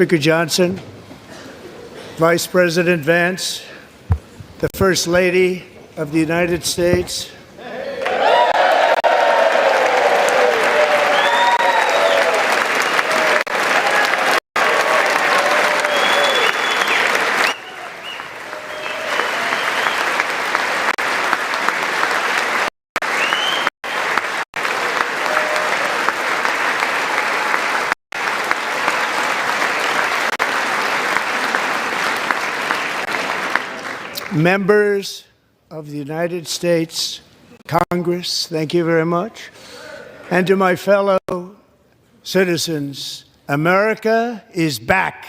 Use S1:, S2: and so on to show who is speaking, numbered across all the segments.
S1: Speaker Johnson, Vice President Vance, the First Lady of the United States, members of the United States Congress, thank you very much, and to my fellow citizens, America is back.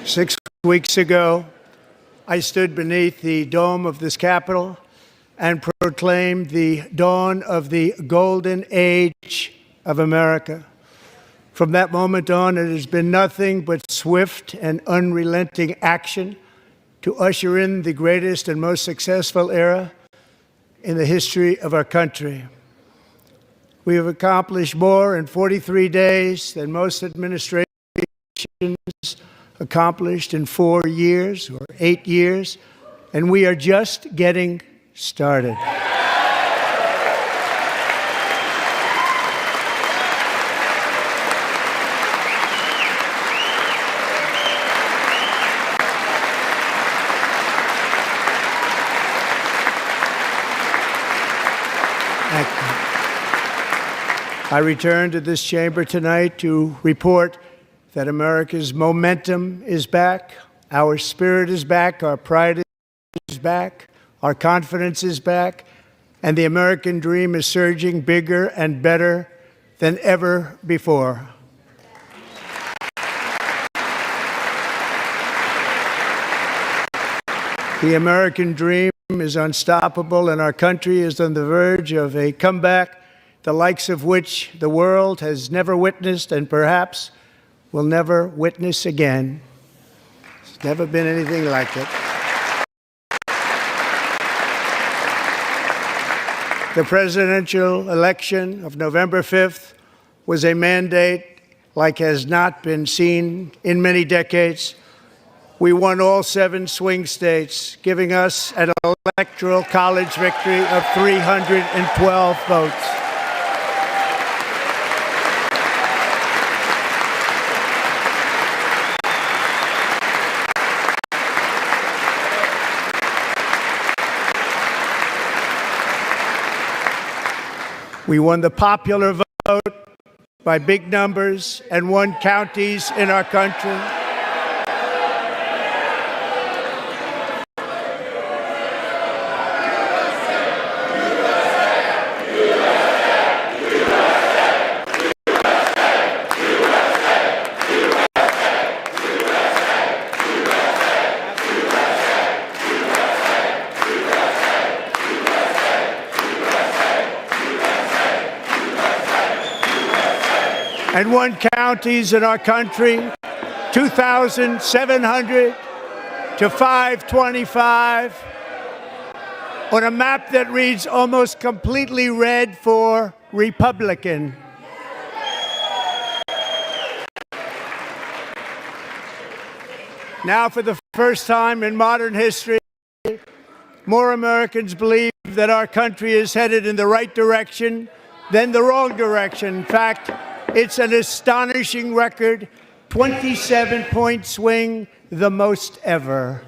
S1: 6 weeks ago, I stood beneath the dome of this Capitol and proclaimed the dawn of the golden age of America. From that moment on, it has been nothing but swift and unrelenting action to usher in the greatest and most successful era in the history of our country. We have accomplished more in 43 days than most administrations accomplished in 4 years or 8 years, and we are just getting started. I return to this chamber tonight to report that America's momentum is back, our spirit is back, our pride is back, our confidence is back, and the American dream is surging bigger and better than ever before. The American dream is unstoppable, and our country is on the verge of a comeback, the likes of which the world has never witnessed and perhaps will never witness again. There's never been anything like it. The presidential election of November 5th was a mandate like has not been seen in many decades. We won all 7 swing states, giving us an electoral college victory of 312 votes. We won the popular vote by big numbers and won counties in our country. And won counties in our country, 2,700 to 525, on a map that reads almost completely red for Republican. Now, for the first time in modern history, more Americans believe that our country is headed in the right direction than the wrong direction. In fact, it's an astonishing record, 27-point swing, the most ever.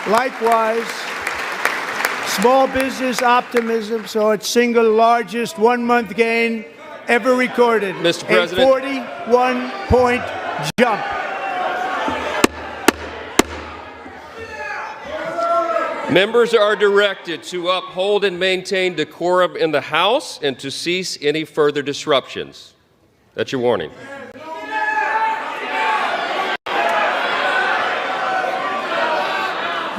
S1: Likewise, small business optimism saw its single largest one-month gain ever recorded.
S2: Mr. President.
S1: A 41-point jump.
S2: Members are directed to uphold and maintain decorum in the House and to cease any further disruptions. That's your warning.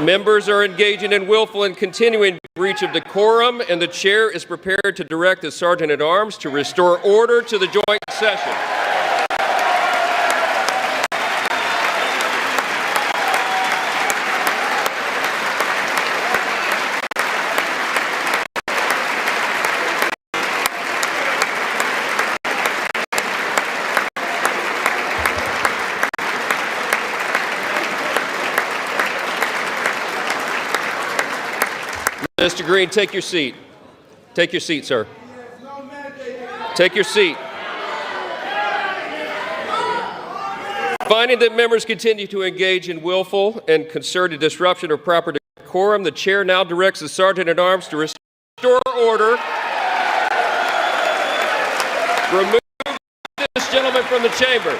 S2: Members are engaging in willful and continuing breach of decorum, and the chair is prepared to direct the Sergeant-at-Arms to restore order to the joint session. Mr. Green, take your seat. Take your seat, sir. Take your seat. Finding that members continue to engage in willful and concerted disruption of proper decorum, the chair now directs the Sergeant-at-Arms to restore order. Remove this gentleman from the chamber.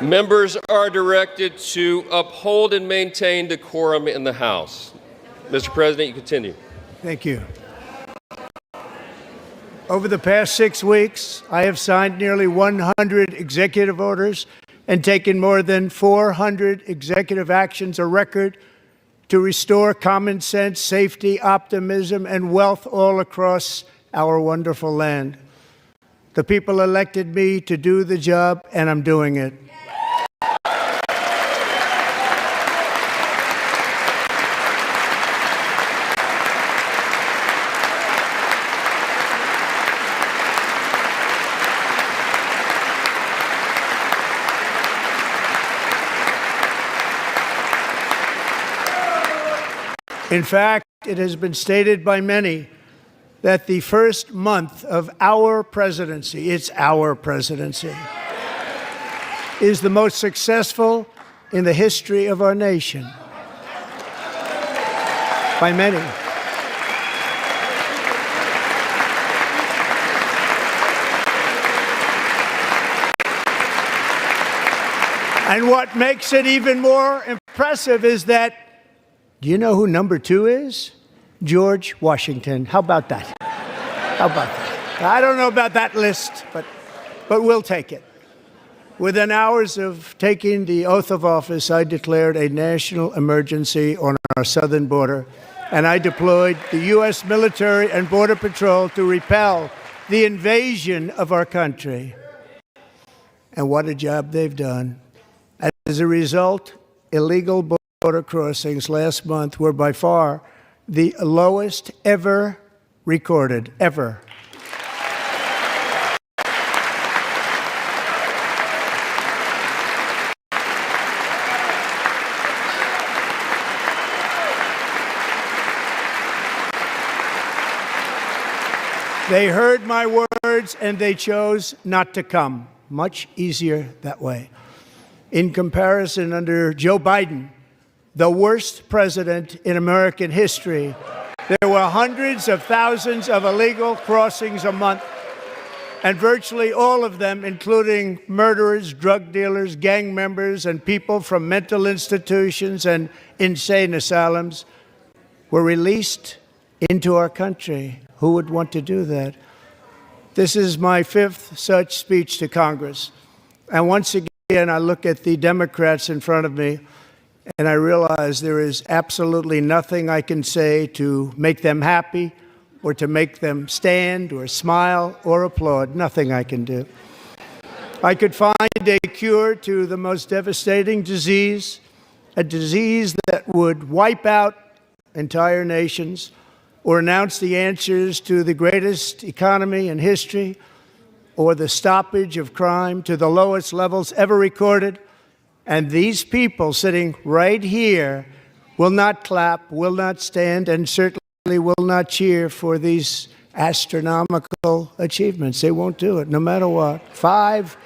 S2: Members are directed to uphold and maintain decorum in the House. Mr. President, you continue.
S1: Thank you. Over the past 6 weeks, I have signed nearly 100 executive orders and taken more than 400 executive actions, a record to restore common sense, safety, optimism, and wealth all across our wonderful land. The people elected me to do the job, and I'm doing it. In fact, it has been stated by many that the first month of our presidency, it's our presidency, is the most successful in the history of our nation. By many. And what makes it even more impressive is that, do you know who number 2 is? George Washington. How about that? How about that? I don't know about that list, but we'll take it. Within hours of taking the oath of office, I declared a national emergency on our southern border, and I deployed the U.S. military and Border Patrol to repel the invasion of our country. And what a job they've done. As a result, illegal border crossings last month were by far the lowest ever recorded, ever. They heard my words and they chose not to come. Much easier that way. In comparison, under Joe Biden, the worst president in American history, there were hundreds of thousands of illegal crossings a month, and virtually all of them, including murderers, drug dealers, gang members, and people from mental institutions and insane asylums, were released into our country. Who would want to do that? This is my 5th such speech to Congress. And once again, I look at the Democrats in front of me, and I realize there is absolutely nothing I can say to make them happy or to make them stand or smile or applaud. Nothing I can do. I could find a cure to the most devastating disease, a disease that would wipe out entire nations, or announce the answers to the greatest economy in history, or the stoppage of crime to the lowest levels ever recorded, And these people sitting right here will not clap, will not stand, and certainly will not cheer for these astronomical achievements. They won't do it, no matter what. Five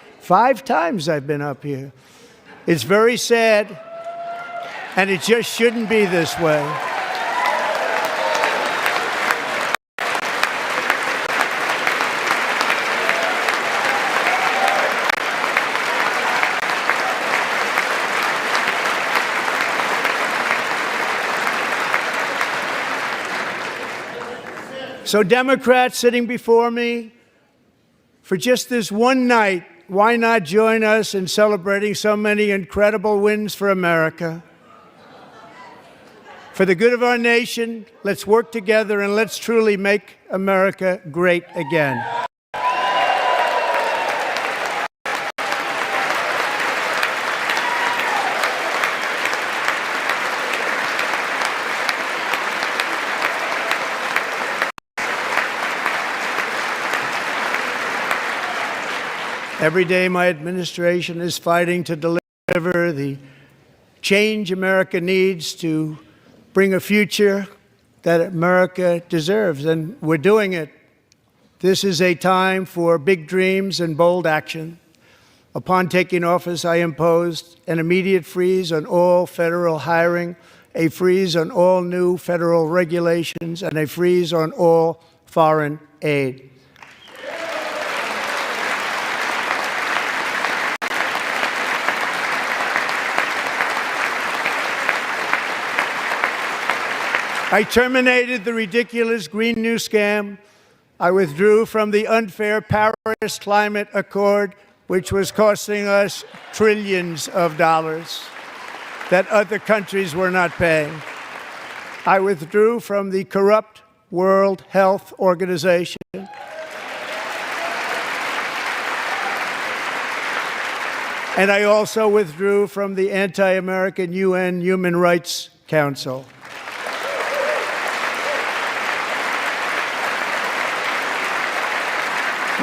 S1: times I've been up here. It's very sad, and it just shouldn't be this way. So Democrats sitting before me, for just this one night, why not join us in celebrating so many incredible wins for America? For the good of our nation, let's work together and let's truly make America great again. Every day, my administration is fighting to deliver the change America needs to bring a future that America deserves, and we're doing it. This is a time for big dreams and bold action. Upon taking office, I imposed an immediate freeze on all federal hiring, a freeze on all new federal regulations, and a freeze on all foreign aid. I terminated the ridiculous Green New Scam. I withdrew from the unfair Paris Climate Accord, which was costing us trillions of dollars that other countries were not paying. I withdrew from the corrupt World Health Organization. And I also withdrew from the anti-American UN Human Rights Council.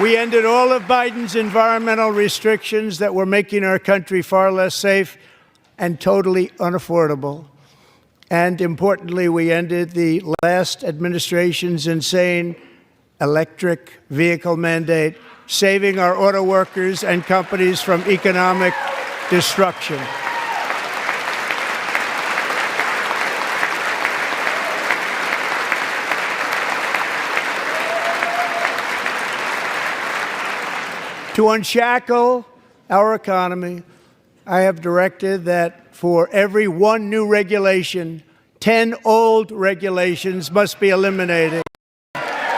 S1: We ended all of Biden's environmental restrictions that were making our country far less safe and totally unaffordable. And importantly, we ended the last administration's insane electric vehicle mandate, saving our auto workers and companies from economic destruction. To unshackle our economy, I have directed that for every one new regulation, 10 old regulations must be eliminated,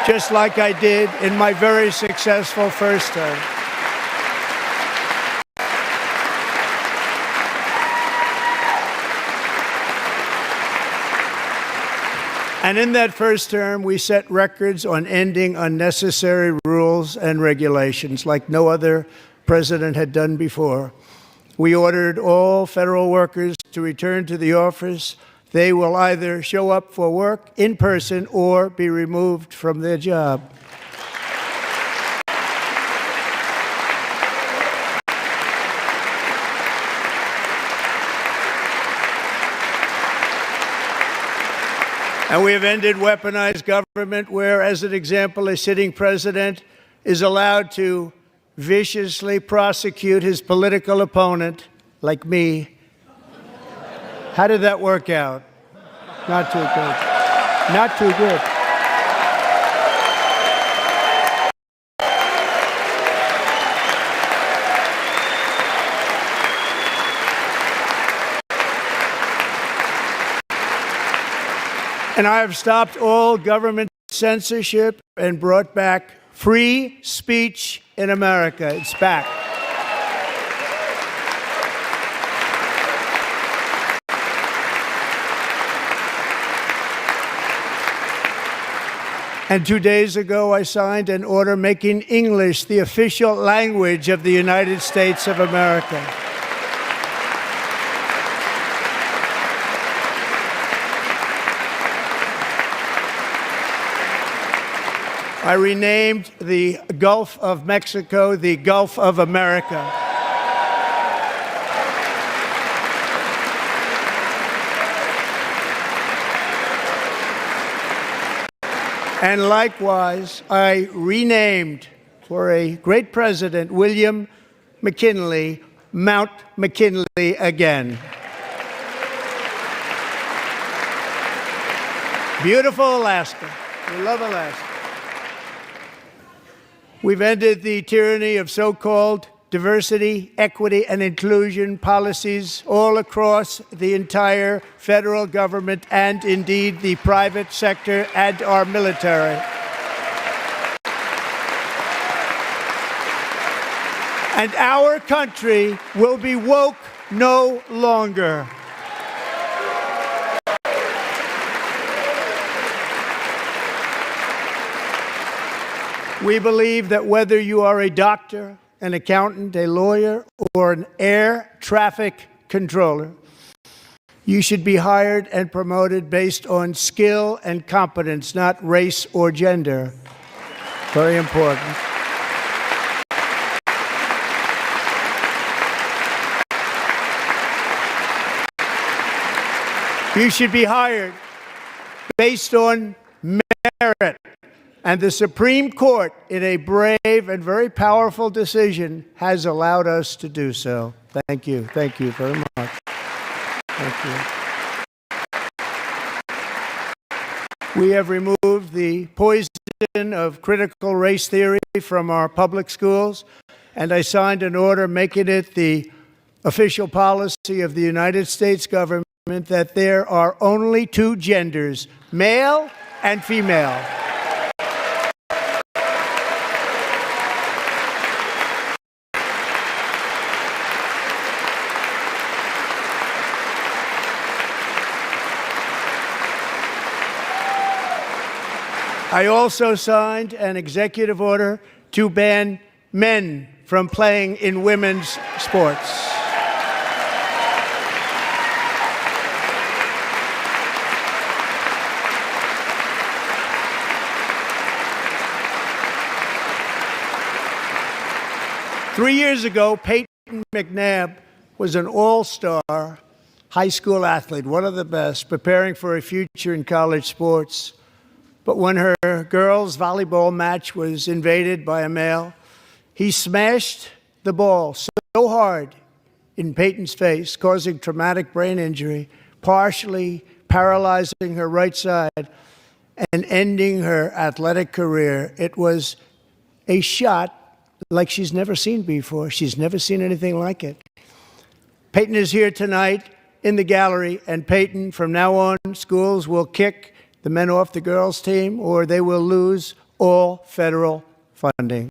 S1: just like I did in my very successful first term. And in that first term, we set records on ending unnecessary rules and regulations like no other president had done before. We ordered all federal workers to return to the office. They will either show up for work in person or be removed from their job. And we have ended weaponized government where, as an example, a sitting president is allowed to viciously prosecute his political opponent, like me. How did that work out? Not too good. Not too good. And I have stopped all government censorship and brought back free speech in America. It's back. And 2 days ago, I signed an order making English the official language of the United States of America. I renamed the Gulf of Mexico the Gulf of America. And likewise, I renamed for a great president, William McKinley, Mount McKinley again. Beautiful Alaska. We love Alaska. We've ended the tyranny of so-called diversity, equity, and inclusion policies all across the entire federal government and indeed the private sector and our military. And our country will be woke no longer. We believe that whether you are a doctor, an accountant, a lawyer, or an air traffic controller, you should be hired and promoted based on skill and competence, not race or gender. Very important. You should be hired based on merit. And the Supreme Court, in a brave and very powerful decision, has allowed us to do so. Thank you. Thank you very much. Thank you. We have removed the poison of critical race theory from our public schools, and I signed an order making it the official policy of the United States government that there are only two genders, male and female. I also signed an executive order to ban men from playing in women's sports. Three years ago, Peyton McNabb was an all-star high school athlete, one of the best, preparing for a future in college sports. But when her girls' volleyball match was invaded by a male, he smashed the ball so hard in Peyton's face, causing traumatic brain injury, partially paralyzing her right side, and ending her athletic career. It was a shot like she's never seen before. She's never seen anything like it. Peyton is here tonight in the gallery, and Peyton, from now on, schools will kick the men off the girls' team, or they will lose all federal funding.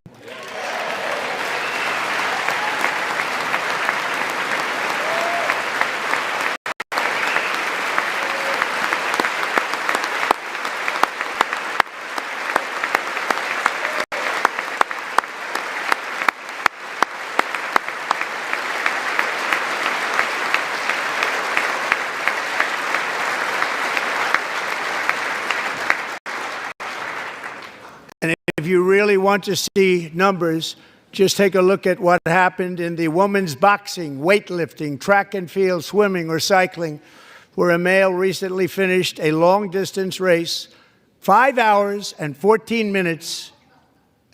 S1: If you really want to see numbers, just take a look at what happened in the women's boxing, weightlifting, track and field, swimming, or cycling, where a male recently finished a long-distance race 5 hours and 14 minutes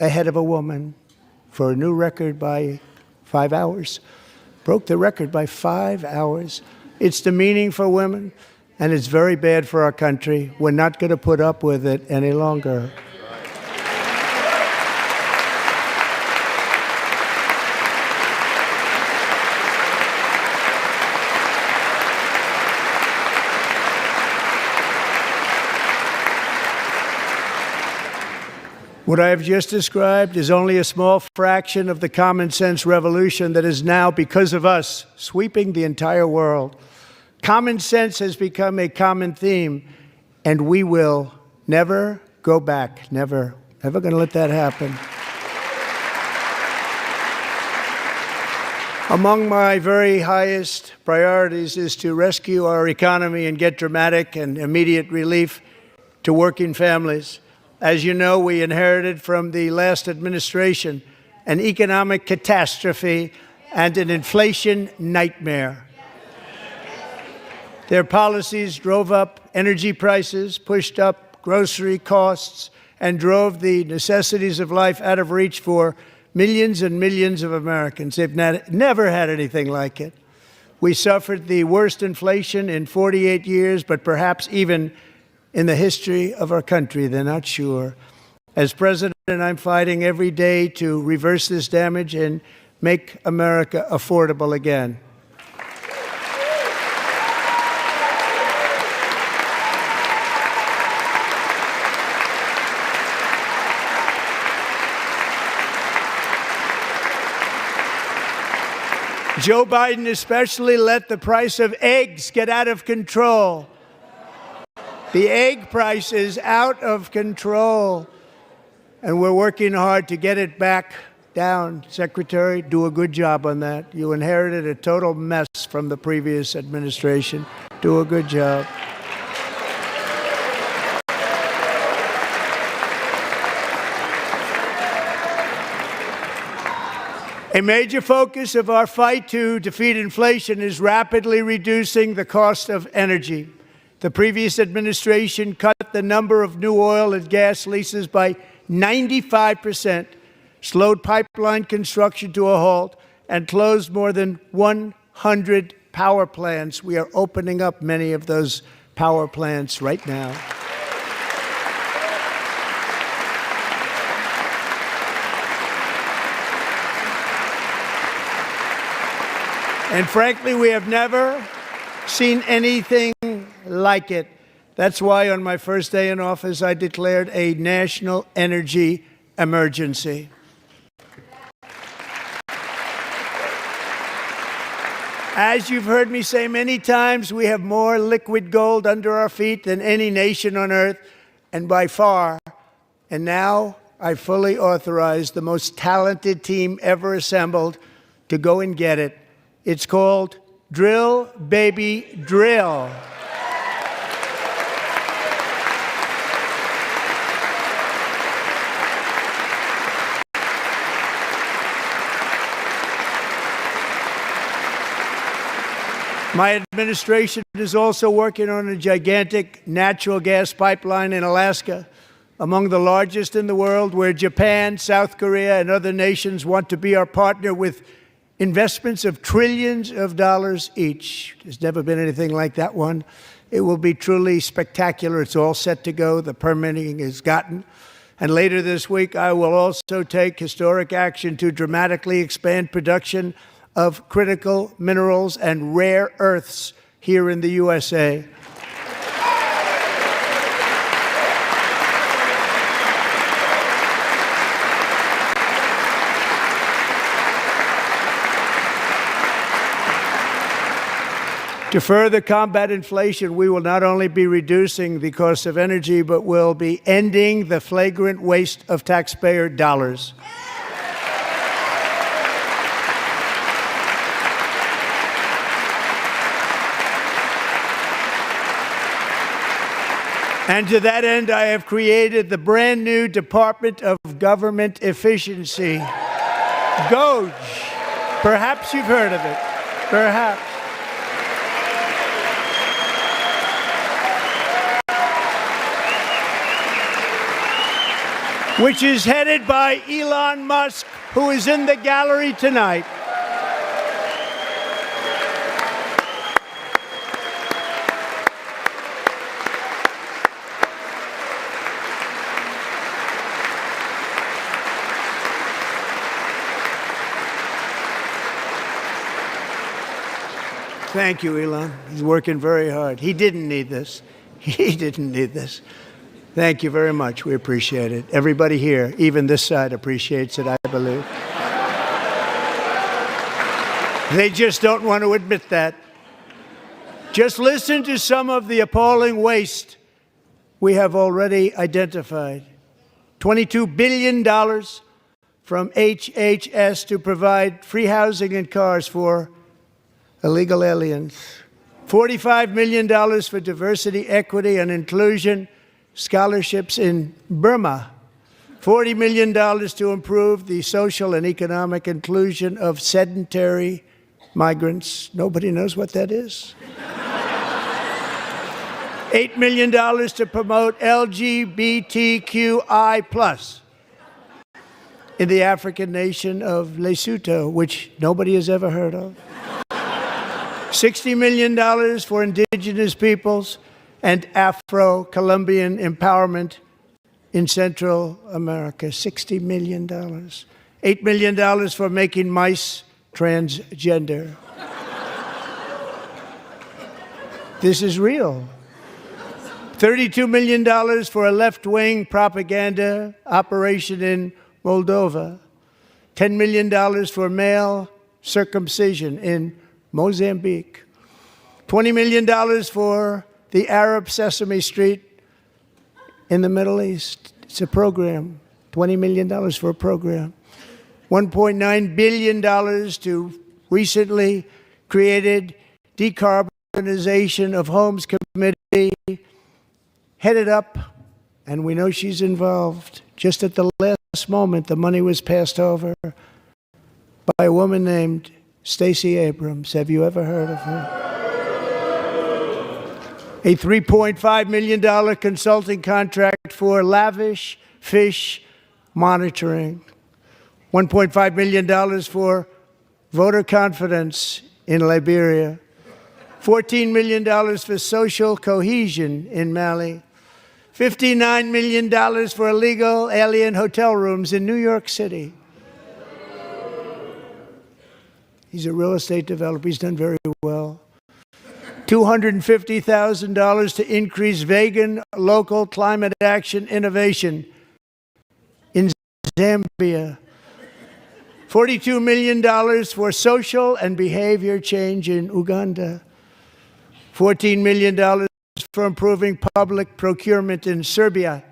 S1: ahead of a woman for a new record by 5 hours. Broke the record by 5 hours. It's demeaning for women, and it's very bad for our country. We're not going to put up with it any longer. What I have just described is only a small fraction of the common sense revolution that is now, because of us, sweeping the entire world. Common sense has become a common theme, and we will never go back. Never. Never going to let that happen. Among my very highest priorities is to rescue our economy and get dramatic and immediate relief to working families. As you know, we inherited from the last administration an economic catastrophe and an inflation nightmare. Their policies drove up energy prices, pushed up grocery costs, and drove the necessities of life out of reach for millions and millions of Americans. They've never had anything like it. We suffered the worst inflation in 48 years, but perhaps even in the history of our country. They're not sure. As president, I'm fighting every day to reverse this damage and make America affordable again. Joe Biden especially let the price of eggs get out of control. The egg price is out of control, and we're working hard to get it back down. Secretary, do a good job on that. You inherited a total mess from the previous administration. Do a good job. A major focus of our fight to defeat inflation is rapidly reducing the cost of energy. The previous administration cut the number of new oil and gas leases by 95%, slowed pipeline construction to a halt, and closed more than 100 power plants. We are opening up many of those power plants right now. And frankly, we have never seen anything like it. That's why on my first day in office, I declared a national energy emergency. As you've heard me say many times, we have more liquid gold under our feet than any nation on earth, and by far. And now I fully authorize the most talented team ever assembled to go and get it. It's called Drill, Baby, Drill. My administration is also working on a gigantic natural gas pipeline in Alaska, among the largest in the world, where Japan, South Korea, and other nations want to be our partner with investments of trillions of dollars each. There's never been anything like that one. It will be truly spectacular. It's all set to go. The permitting is gotten. And later this week, I will also take historic action to dramatically expand production of critical minerals and rare earths here in the USA. To further combat inflation, we will not only be reducing the cost of energy, but will be ending the flagrant waste of taxpayer dollars. And to that end, I have created the brand new Department of Government Efficiency, DOGE. Perhaps you've heard of it. Perhaps. Which is headed by Elon Musk, who is in the gallery tonight. Thank you, Elon. He's working very hard. He didn't need this. He didn't need this. Thank you very much. We appreciate it. Everybody here, even this side, appreciates it, I believe. They just don't want to admit that. Just listen to some of the appalling waste we have already identified. $22 billion from HHS to provide free housing and cars for illegal aliens. $45 million for diversity, equity, and inclusion scholarships in Burma. $40 million to improve the social and economic inclusion of sedentary migrants. Nobody knows what that is. $8 million to promote LGBTQI+ in the African nation of Lesotho, which nobody has ever heard of. $60 million for indigenous peoples and Afro-Colombian empowerment in Central America. $60 million. $8 million for making mice transgender. This is real. $32 million for a left-wing propaganda operation in Moldova. $10 million for male circumcision in Mozambique. $20 million for the Arab Sesame Street in the Middle East. It's a program. $20 million for a program. $1.9 billion to recently created Decarbonization of Homes Committee, headed up, and we know she's involved. Just at the last moment, the money was passed over by a woman named Stacey Abrams. Have you ever heard of her? A $3.5 million consulting contract for lavish fish monitoring. $1.5 million for voter confidence in Liberia. $14 million for social cohesion in Mali. $59 million for illegal alien hotel rooms in New York City. He's a real estate developer. He's done very well. $250,000 to increase vegan local climate action innovation in Zambia. $42 million for social and behavior change in Uganda. $14 million for improving public procurement in Serbia.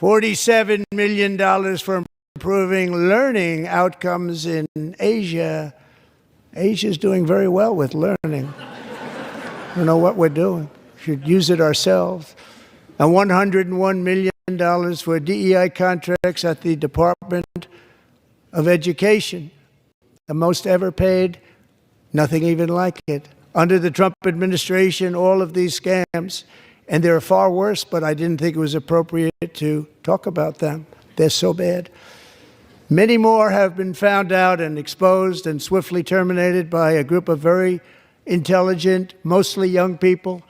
S1: $47 million for improving learning outcomes in Asia. Asia's doing very well with learning. I don't know what we're doing. We should use it ourselves. And $101 million for DEI contracts at the Department of Education. The most ever paid, nothing even like it. Under the Trump administration, all of these scams, and they're far worse, but I didn't think it was appropriate to talk about them. They're so bad. Many more have been found out and exposed and swiftly terminated by a group of very intelligent, mostly young people,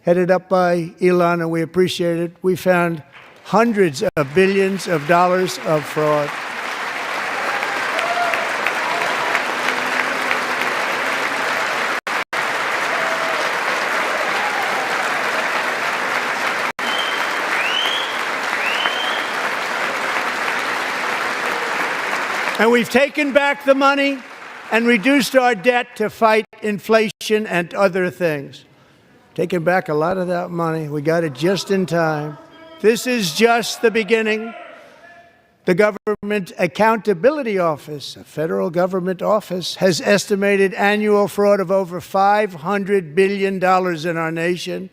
S1: headed up by Elon, and we appreciate it. We found hundreds of billions of dollars of fraud. And we've taken back the money and reduced our debt to fight inflation and other things. Taken back a lot of that money. We got it just in time. This is just the beginning. The Government Accountability Office, a federal government office, has estimated annual fraud of over $500 billion in our nation,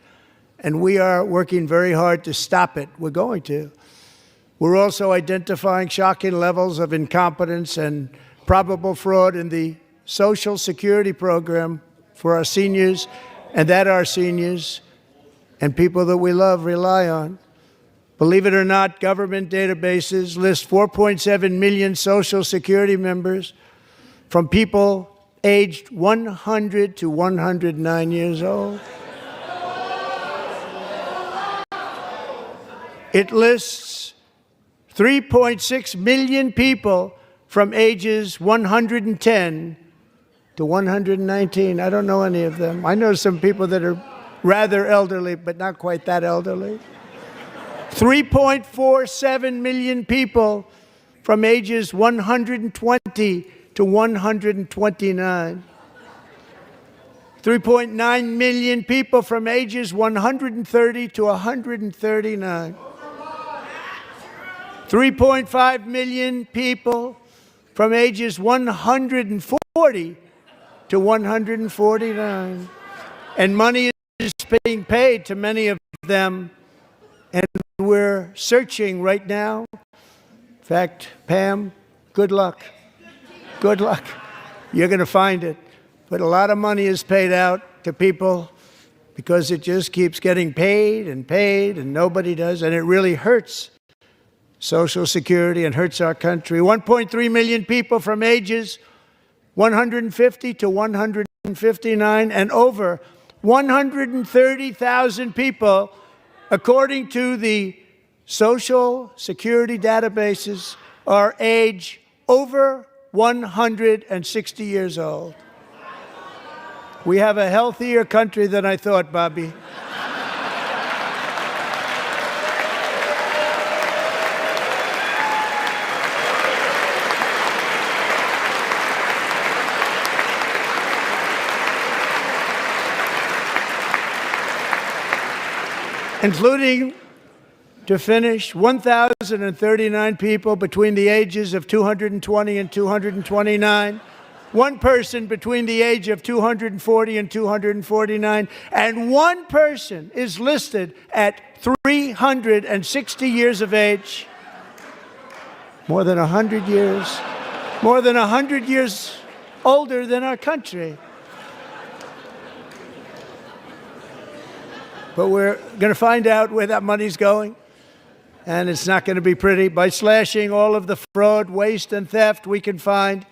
S1: and we are working very hard to stop it. We're going to. We're also identifying shocking levels of incompetence and probable fraud in the Social Security program for our seniors, and that our seniors and people that we love rely on. Believe it or not, government databases list 4.7 million Social Security members from people aged 100 to 109 years old. It lists 3.6 million people from ages 110 to 119. I don't know any of them. I know some people that are rather elderly, but not quite that elderly. 3.47 million people from ages 120 to 129. 3.9 million people from ages 130 to 139. 3.5 million people from ages 140 to 149. And money is being paid to many of them, and we're searching right now. In fact, Pam, good luck. Good luck. You're going to find it. But a lot of money is paid out to people because it just keeps getting paid and nobody does, and it really hurts Social Security and hurts our country. 1.3 million people from ages 150 to 159, and over 130,000 people, according to the Social Security databases, are age over 160 years old. We have a healthier country than I thought, Bobby. Including, to finish, 1,039 people between the ages of 220 and 229, one person between the age of 240 and 249, and one person is listed at 360 years of age. More than 100 years older than our country. But we're going to find out where that money's going, and it's not going to be pretty. By slashing all of the fraud, waste, and theft we can find,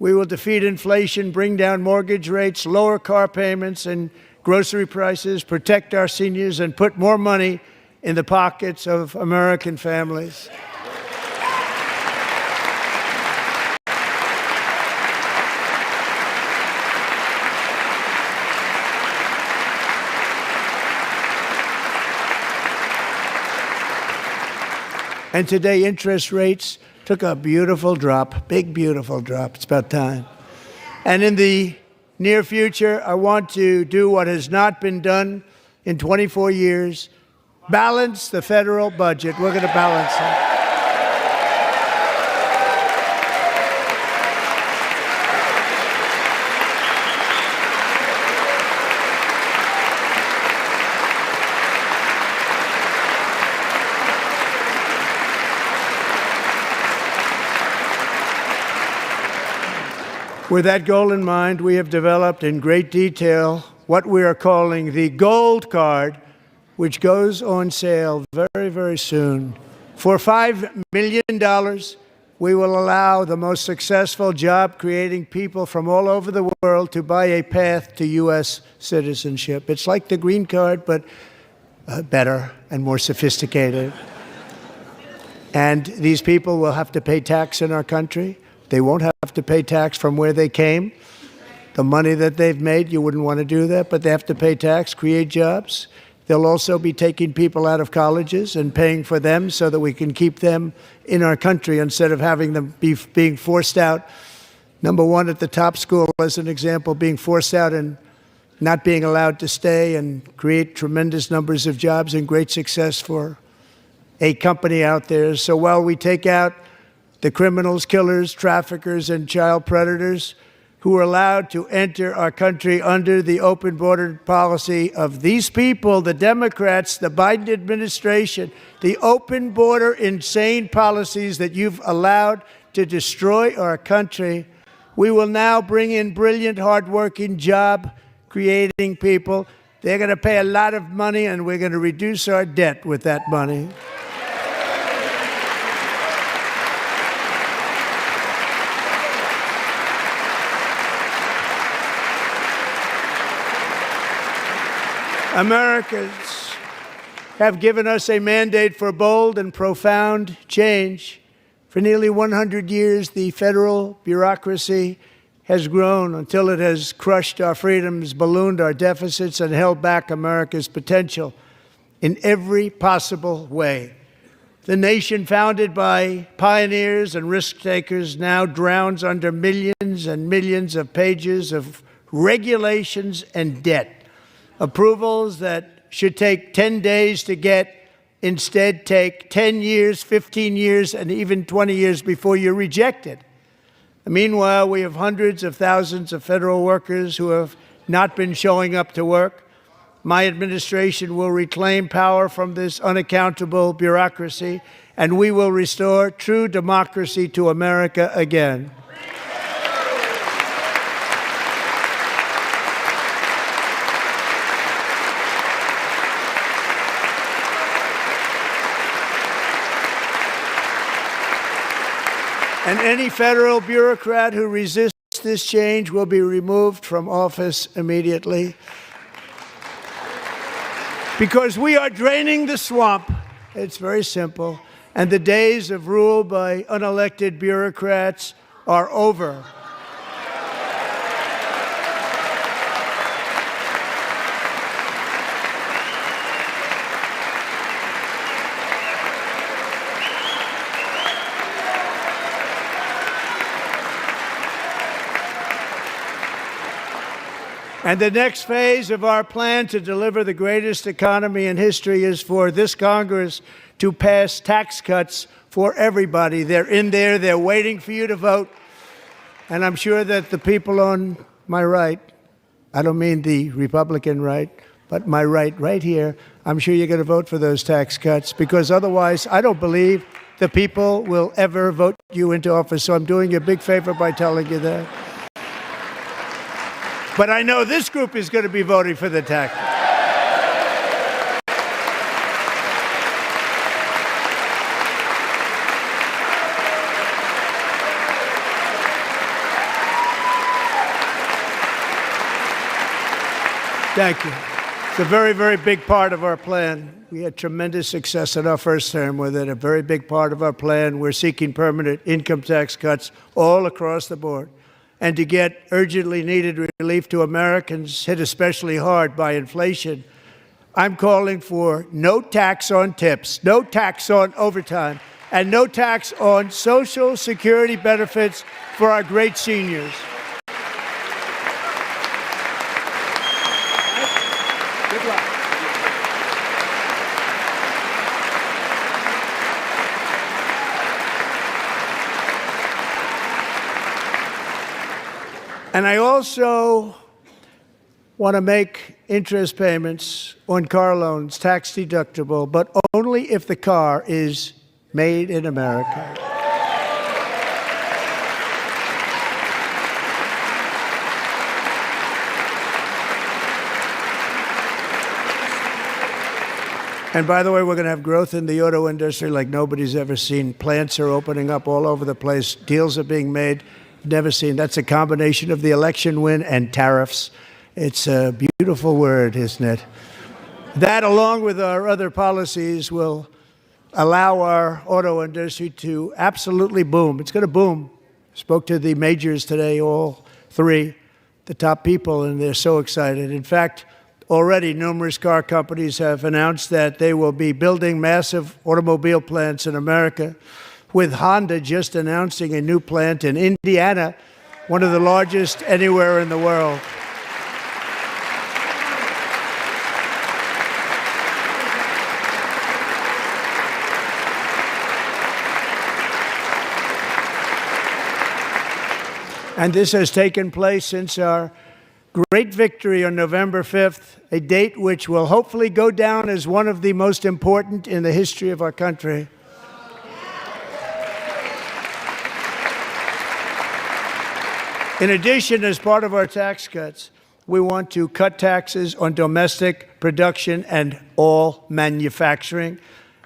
S1: we will defeat inflation, bring down mortgage rates, lower car payments and grocery prices, protect our seniors, and put more money in the pockets of American families. And today, interest rates took a beautiful drop, big, beautiful drop. It's about time. And in the near future, I want to do what has not been done in 24 years, balance the federal budget. We're going to balance it. With that goal in mind, we have developed in great detail what we are calling the Gold Card, which goes on sale very, very soon. For $5 million, we will allow the most successful job-creating people from all over the world to buy a path to U.S. citizenship. It's like the green card, but better and more sophisticated. And these people will have to pay tax in our country. They won't have to pay tax from where they came. The money that they've made, you wouldn't want to do that, but they have to pay tax, create jobs. They'll also be taking people out of colleges and paying for them so that we can keep them in our country instead of having them being forced out. Number one, at the top school, as an example, being forced out and not being allowed to stay and create tremendous numbers of jobs and great success for a company out there. So while we take out the criminals, killers, traffickers, and child predators who are allowed to enter our country under the open border policy of these people, the Democrats, the Biden administration, the open border insane policies that you've allowed to destroy our country, we will now bring in brilliant, hardworking, job-creating people. They're going to pay a lot of money, and we're going to reduce our debt with that money. Americans have given us a mandate for bold and profound change. For nearly 100 years, the federal bureaucracy has grown until it has crushed our freedoms, ballooned our deficits, and held back America's potential in every possible way. The nation founded by pioneers and risk-takers now drowns under millions and millions of pages of regulations and debt. Approvals that should take 10 days to get instead take 10 years, 15 years, and even 20 years before you're rejected. Meanwhile, we have hundreds of thousands of federal workers who have not been showing up to work. My administration will reclaim power from this unaccountable bureaucracy, and we will restore true democracy to America again. And any federal bureaucrat who resists this change will be removed from office immediately. Because we are draining the swamp. It's very simple. And the days of rule by unelected bureaucrats are over. And the next phase of our plan to deliver the greatest economy in history is for this Congress to pass tax cuts for everybody. They're in there. They're waiting for you to vote. And I'm sure that the people on my right, I don't mean the Republican right, but my right here, I'm sure you're going to vote for those tax cuts, because otherwise I don't believe the people will ever vote you into office. So I'm doing you a big favor by telling you that. But I know this group is going to be voting for the tax. Thank you. It's a very, very big part of our plan. We had tremendous success in our first term with it. A very big part of our plan. We're seeking permanent income tax cuts all across the board. And to get urgently needed relief to Americans hit especially hard by inflation, I'm calling for no tax on tips, no tax on overtime, and no tax on Social Security benefits for our great seniors. Good luck. And I also want to make interest payments on car loans tax deductible, but only if the car is made in America. And by the way, we're going to have growth in the auto industry like nobody's ever seen. Plants are opening up all over the place. Deals are being made. Never seen. That's a combination of the election win and tariffs. It's a beautiful word, isn't it? That, along with our other policies, will allow our auto industry to absolutely boom. It's going to boom. Spoke to the majors today, all three, the top people, and they're so excited. In fact, already numerous car companies have announced that they will be building massive automobile plants in America, with Honda just announcing a new plant in Indiana, one of the largest anywhere in the world. And this has taken place since our great victory on November 5th, a date which will hopefully go down as one of the most important in the history of our country. In addition, as part of our tax cuts, we want to cut taxes on domestic production and all manufacturing.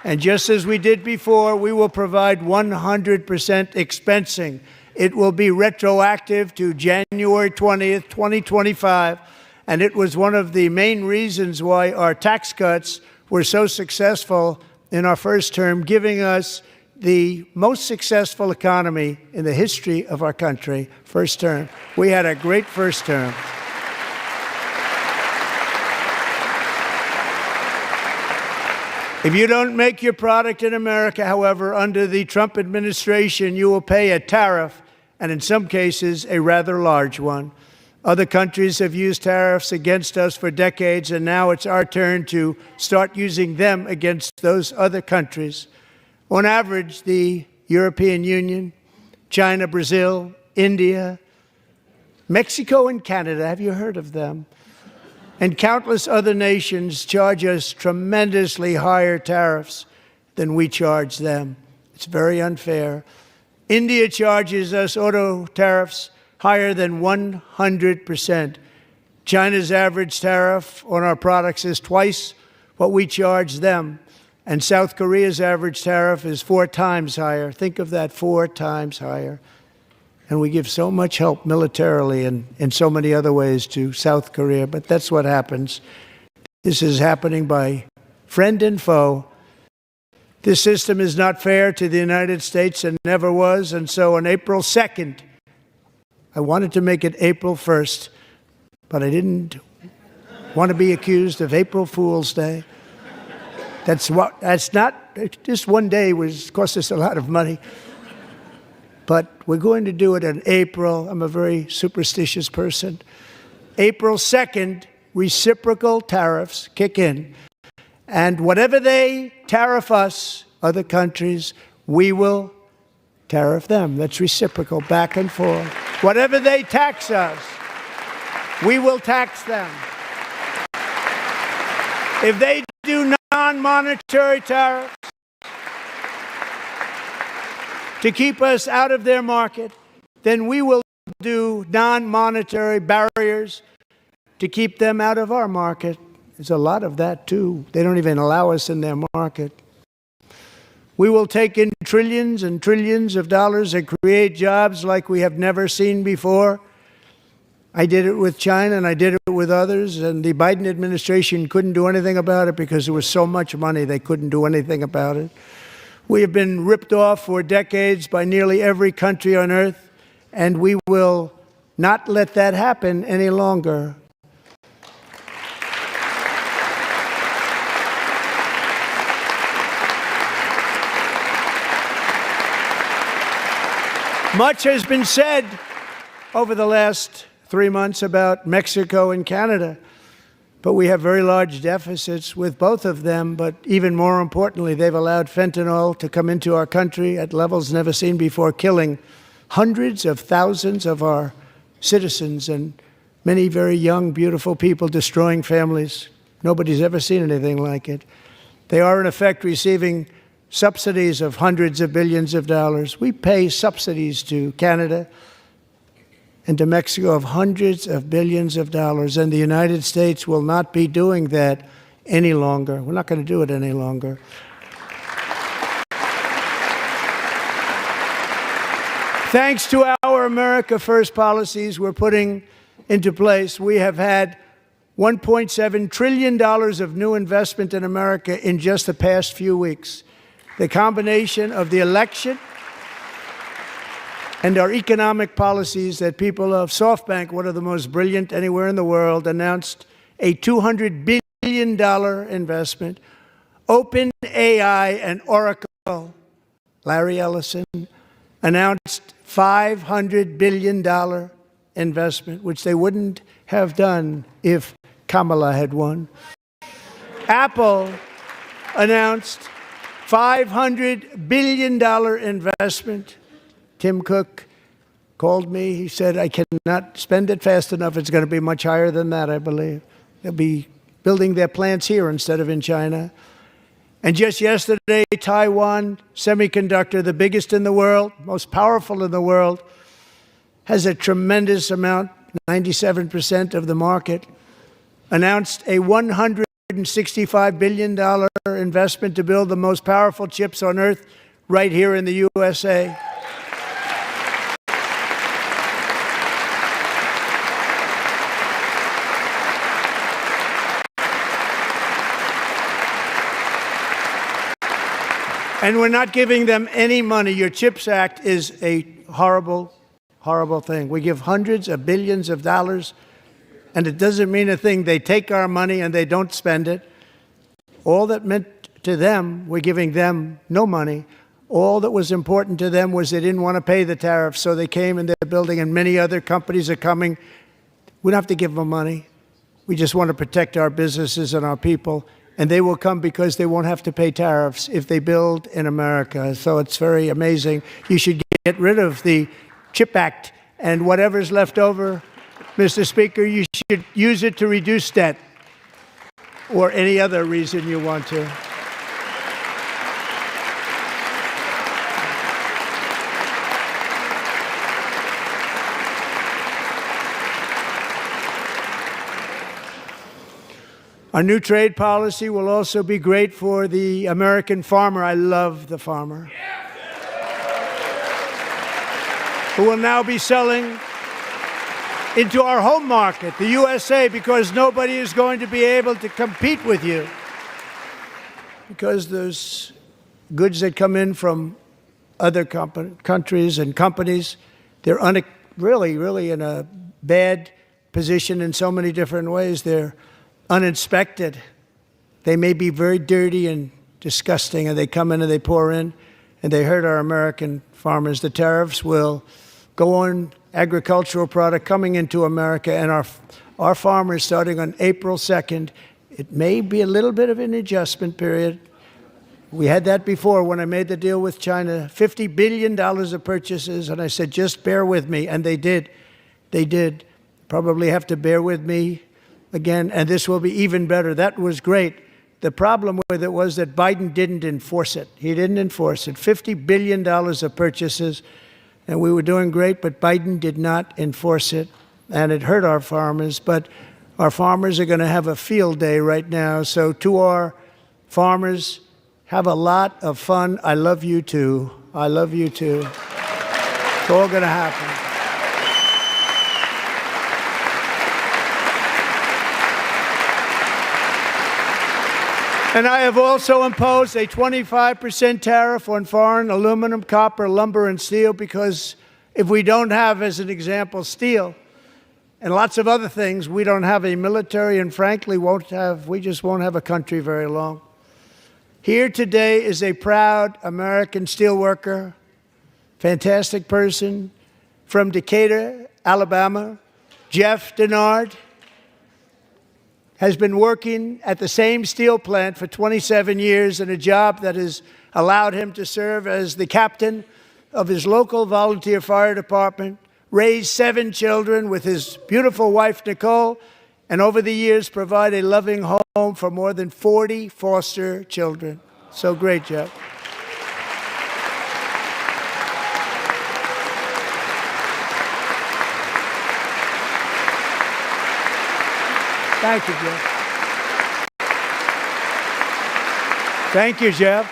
S1: And just as we did before, we will provide 100% expensing. It will be retroactive to January 20th, 2025. And it was one of the main reasons why our tax cuts were so successful in our first term, giving us the most successful economy in the history of our country, first term. We had a great first term. If you don't make your product in America, however, under the Trump administration, you will pay a tariff, and in some cases, a rather large one. Other countries have used tariffs against us for decades, and now it's our turn to start using them against those other countries. On average, the European Union, China, Brazil, India, Mexico, and Canada, have you heard of them? And countless other nations charge us tremendously higher tariffs than we charge them. It's very unfair. India charges us auto tariffs higher than 100%. China's average tariff on our products is twice what we charge them. And South Korea's average tariff is 4 times higher. Think of that, 4 times higher. And we give so much help militarily and in so many other ways to South Korea, but that's what happens. This is happening by friend and foe. This system is not fair to the United States and never was, and so on April 2nd, I wanted to make it April 1st, but I didn't want to be accused of April Fool's Day. That's not, just one day cost us a lot of money. But we're going to do it in April. I'm a very superstitious person. April 2nd, reciprocal tariffs kick in. And whatever they tariff us, other countries, we will tariff them. That's reciprocal, back and forth. Whatever they tax us, we will tax them. If they do non-monetary tariffs to keep us out of their market, then we will do non-monetary barriers to keep them out of our market. There's a lot of that, too. They don't even allow us in their market. We will take in trillions and trillions of dollars and create jobs like we have never seen before. I did it with China and I did it with others, and the Biden administration couldn't do anything about it because there was so much money they couldn't do anything about it. We have been ripped off for decades by nearly every country on earth, and we will not let that happen any longer. Much has been said over the last 3 months about Mexico and Canada, but we have very large deficits with both of them. But even more importantly, they've allowed fentanyl to come into our country at levels never seen before, killing hundreds of thousands of our citizens and many very young, beautiful people, destroying families. Nobody's ever seen anything like it. They are, in effect, receiving subsidies of hundreds of billions of dollars. We pay subsidies to Canada and to Mexico of hundreds of billions of dollars, and the United States will not be doing that any longer. We're not going to do it any longer. Thanks to our America First policies we're putting into place, we have had $1.7 trillion of new investment in America in just the past few weeks. The combination of the election and our economic policies that people of SoftBank, one of the most brilliant anywhere in the world, announced a $200 billion investment. OpenAI and Oracle, Larry Ellison, announced $500 billion investment, which they wouldn't have done if Kamala had won. Apple announced $500 billion investment. Tim Cook called me. He said, I cannot spend it fast enough. It's going to be much higher than that, I believe. They'll be building their plants here instead of in China. And just yesterday, Taiwan Semiconductor, the biggest in the world, most powerful in the world, has a tremendous amount, 97% of the market, announced a $165 billion investment to build the most powerful chips on earth right here in the USA. And we're not giving them any money. Your CHIPS Act is a horrible, horrible thing. We give hundreds of billions of dollars, and it doesn't mean a thing. They take our money and they don't spend it. All that meant to them, we're giving them no money. All that was important to them was they didn't want to pay the tariffs, so they came and they're building, and many other companies are coming. We don't have to give them money. We just want to protect our businesses and our people. And they will come because they won't have to pay tariffs if they build in America. So it's very amazing. You should get rid of the CHIP Act, and whatever's left over, Mr. Speaker, you should use it to reduce debt or any other reason you want to. Our new trade policy will also be great for the American farmer. I love the farmer, who will now be selling into our home market, the USA, because nobody is going to be able to compete with you. Because those goods that come in from other countries and companies, they're really in a bad position in so many different ways. They're uninspected. They may be very dirty and disgusting, and they come in and they pour in, and they hurt our American farmers. The tariffs will go on agricultural product coming into America, and our farmers, starting on April 2nd, it may be a little bit of an adjustment period. We had that before when I made the deal with China, $50 billion of purchases, and I said, just bear with me, and they did. They did. Probably have to bear with me again, and this will be even better. That was great. The problem with it was that Biden didn't enforce it. He didn't enforce it. $50 billion of purchases, and we were doing great, but Biden did not enforce it, and it hurt our farmers. But our farmers are going to have a field day right now. So to our farmers, have a lot of fun. I love you too. I love you too. It's all going to happen. And I have also imposed a 25% tariff on foreign aluminum, copper, lumber, and steel, because if we don't have, as an example, steel and lots of other things, we don't have a military, and frankly, we just won't have a country very long. Here today is a proud American steelworker, fantastic person from Decatur, Alabama, Jeff Denard. Has been working at the same steel plant for 27 years in a job that has allowed him to serve as the captain of his local volunteer fire department, raise 7 children with his beautiful wife, Nicole, and over the years provide a loving home for more than 40 foster children. So great, Jeff. Thank you, Jeff. Thank you, Jeff.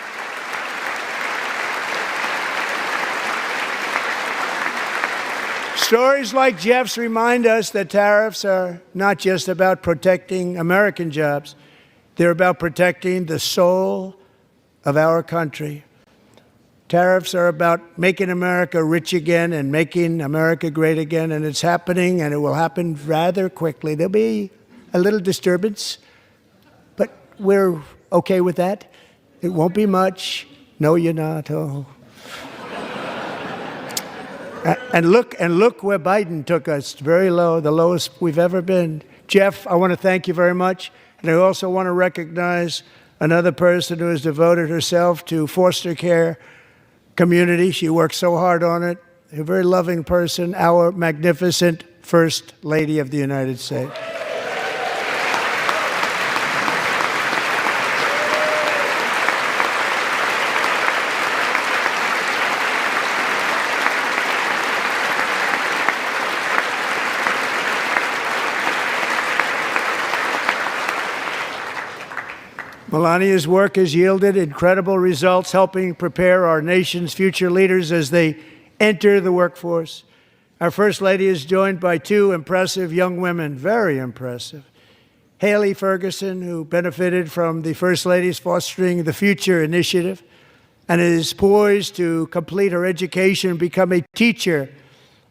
S1: Stories like Jeff's remind us that tariffs are not just about protecting American jobs. They're about protecting the soul of our country. Tariffs are about making America rich again and making America great again, and it's happening, and it will happen rather quickly. There'll be a little disturbance, but we're okay with that. It won't be much. No, you're not. Oh. And look where Biden took us, very low, the lowest we've ever been. Jeff, I want to thank you very much. And I also want to recognize another person who has devoted herself to foster care community. She works so hard on it. A very loving person, our magnificent First Lady of the United States. Melania's work has yielded incredible results, helping prepare our nation's future leaders as they enter the workforce. Our First Lady is joined by 2 impressive young women, very impressive. Haley Ferguson, who benefited from the First Lady's Fostering the Future initiative and is poised to complete her education and become a teacher.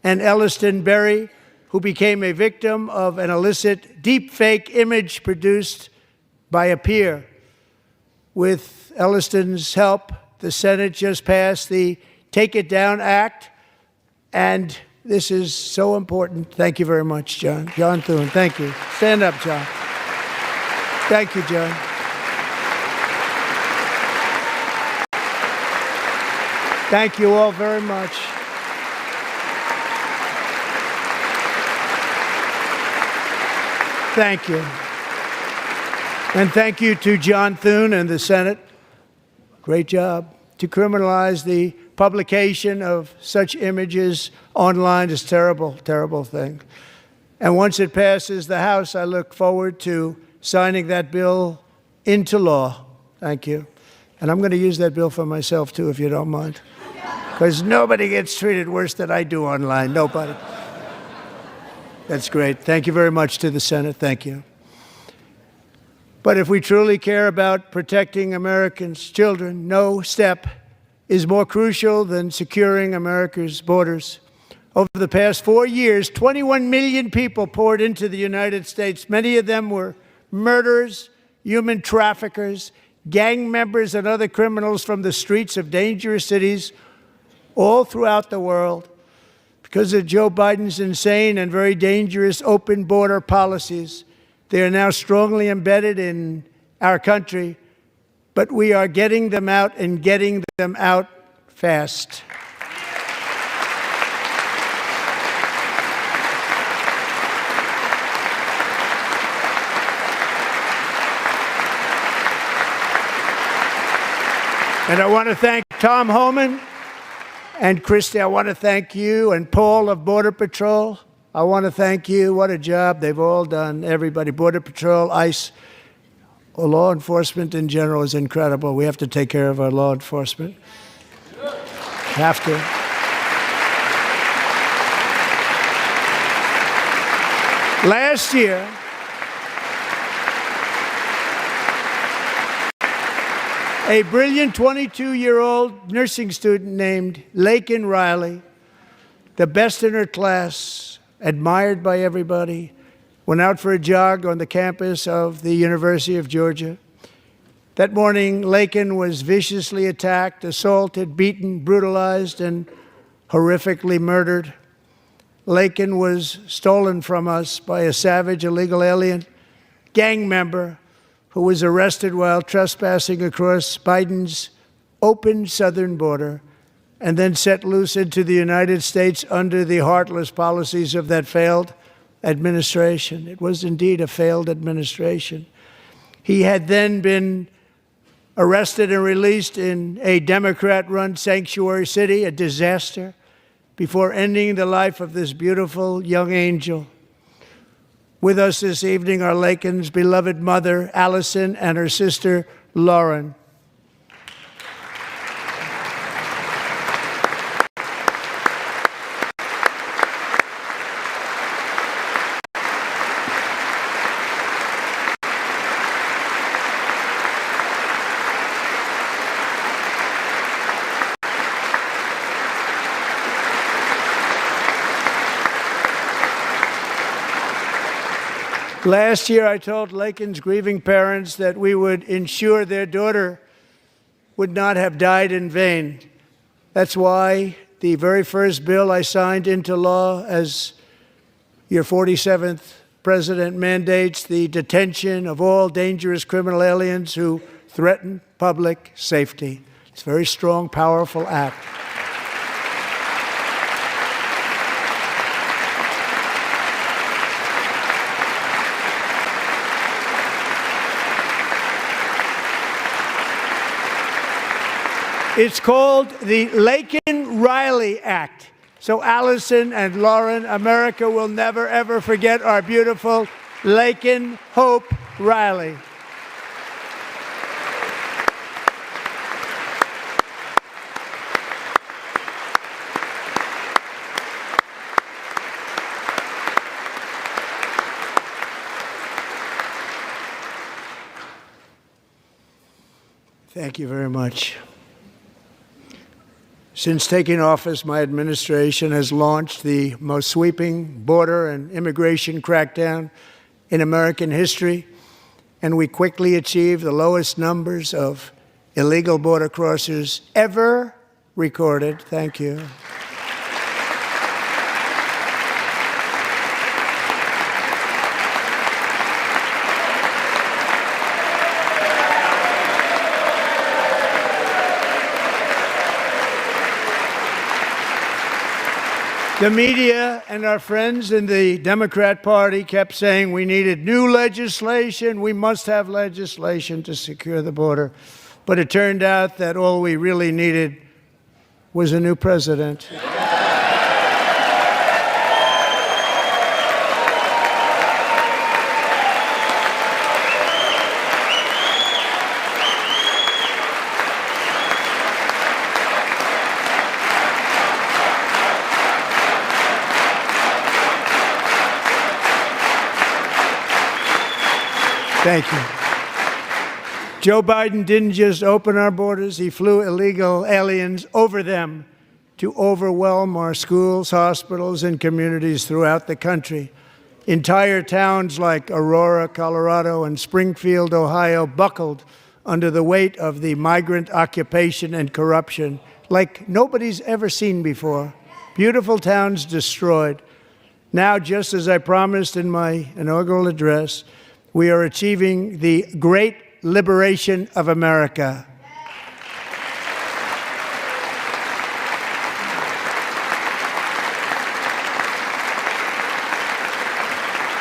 S1: And Elliston Berry, who became a victim of an illicit deepfake image produced by a peer. With Elliston's help, the Senate just passed the Take It Down Act, and this is so important. Thank you very much, John. John Thune, thank you. Stand up, John. Thank you, John. Thank you all very much. Thank you. And thank you to John Thune and the Senate. Great job. To criminalize the publication of such images online is terrible, terrible thing. And once it passes the House, I look forward to signing that bill into law. Thank you. And I'm going to use that bill for myself, too, if you don't mind. Because nobody gets treated worse than I do online. Nobody. That's great. Thank you very much to the Senate. Thank you. But if we truly care about protecting Americans' children, no step is more crucial than securing America's borders. Over the past 4 years, 21 million people poured into the United States. Many of them were murderers, human traffickers, gang members, and other criminals from the streets of dangerous cities all throughout the world. Because of Joe Biden's insane and very dangerous open border policies, they are now strongly embedded in our country, but we are getting them out and getting them out fast. And I want to thank Tom Homan and Christy. I want to thank you and Paul of Border Patrol. I want to thank you. What a job they've all done. Everybody, Border Patrol, ICE, law enforcement in general is incredible. We have to take care of our law enforcement. Have to. Last year, a brilliant 22-year-old nursing student named Laken Riley, the best in her class, admired by everybody, went out for a jog on the campus of the University of Georgia. That morning, Laken was viciously attacked, assaulted, beaten, brutalized, and horrifically murdered. Laken was stolen from us by a savage illegal alien gang member who was arrested while trespassing across Biden's open southern border and then set loose into the United States under the heartless policies of that failed administration. It was indeed a failed administration. He had then been arrested and released in a Democrat-run sanctuary city, a disaster, before ending the life of this beautiful young angel. With us this evening are Laken's beloved mother, Allison, and her sister, Lauren. Last year, I told Laken's grieving parents that we would ensure their daughter would not have died in vain. That's why the very first bill I signed into law as your 47th president mandates the detention of all dangerous criminal aliens who threaten public safety. It's a very strong, powerful act. It's called the Laken-Riley Act. So Allison and Lauren, America will never, ever forget our beautiful Laken Hope Riley. Thank you very much. Since taking office, my administration has launched the most sweeping border and immigration crackdown in American history, and we quickly achieved the lowest numbers of illegal border crossers ever recorded. Thank you. The media and our friends in the Democrat Party kept saying we needed new legislation, we must have legislation to secure the border. But it turned out that all we really needed was a new president. Thank you. Joe Biden didn't just open our borders, he flew illegal aliens over them to overwhelm our schools, hospitals, and communities throughout the country. Entire towns like Aurora, Colorado, and Springfield, Ohio, buckled under the weight of the migrant occupation and corruption like nobody's ever seen before. Beautiful towns destroyed. Now, just as I promised in my inaugural address, we are achieving the great liberation of America.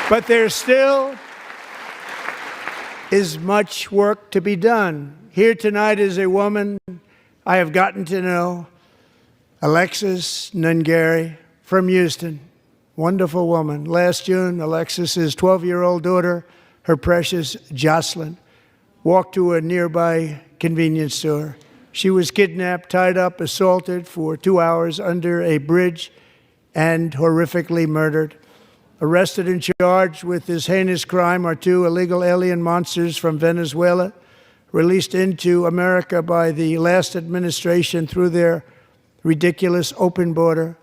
S1: But there still is much work to be done. Here tonight is a woman I have gotten to know, Alexis Nungari from Houston. Wonderful woman. Last June, Alexis's 12-year-old daughter, her precious Jocelyn, walked to a nearby convenience store. She was kidnapped, tied up, assaulted for 2 hours under a bridge, and horrifically murdered. Arrested and charged with this heinous crime are 2 illegal alien monsters from Venezuela, released into America by the last administration through their ridiculous open border.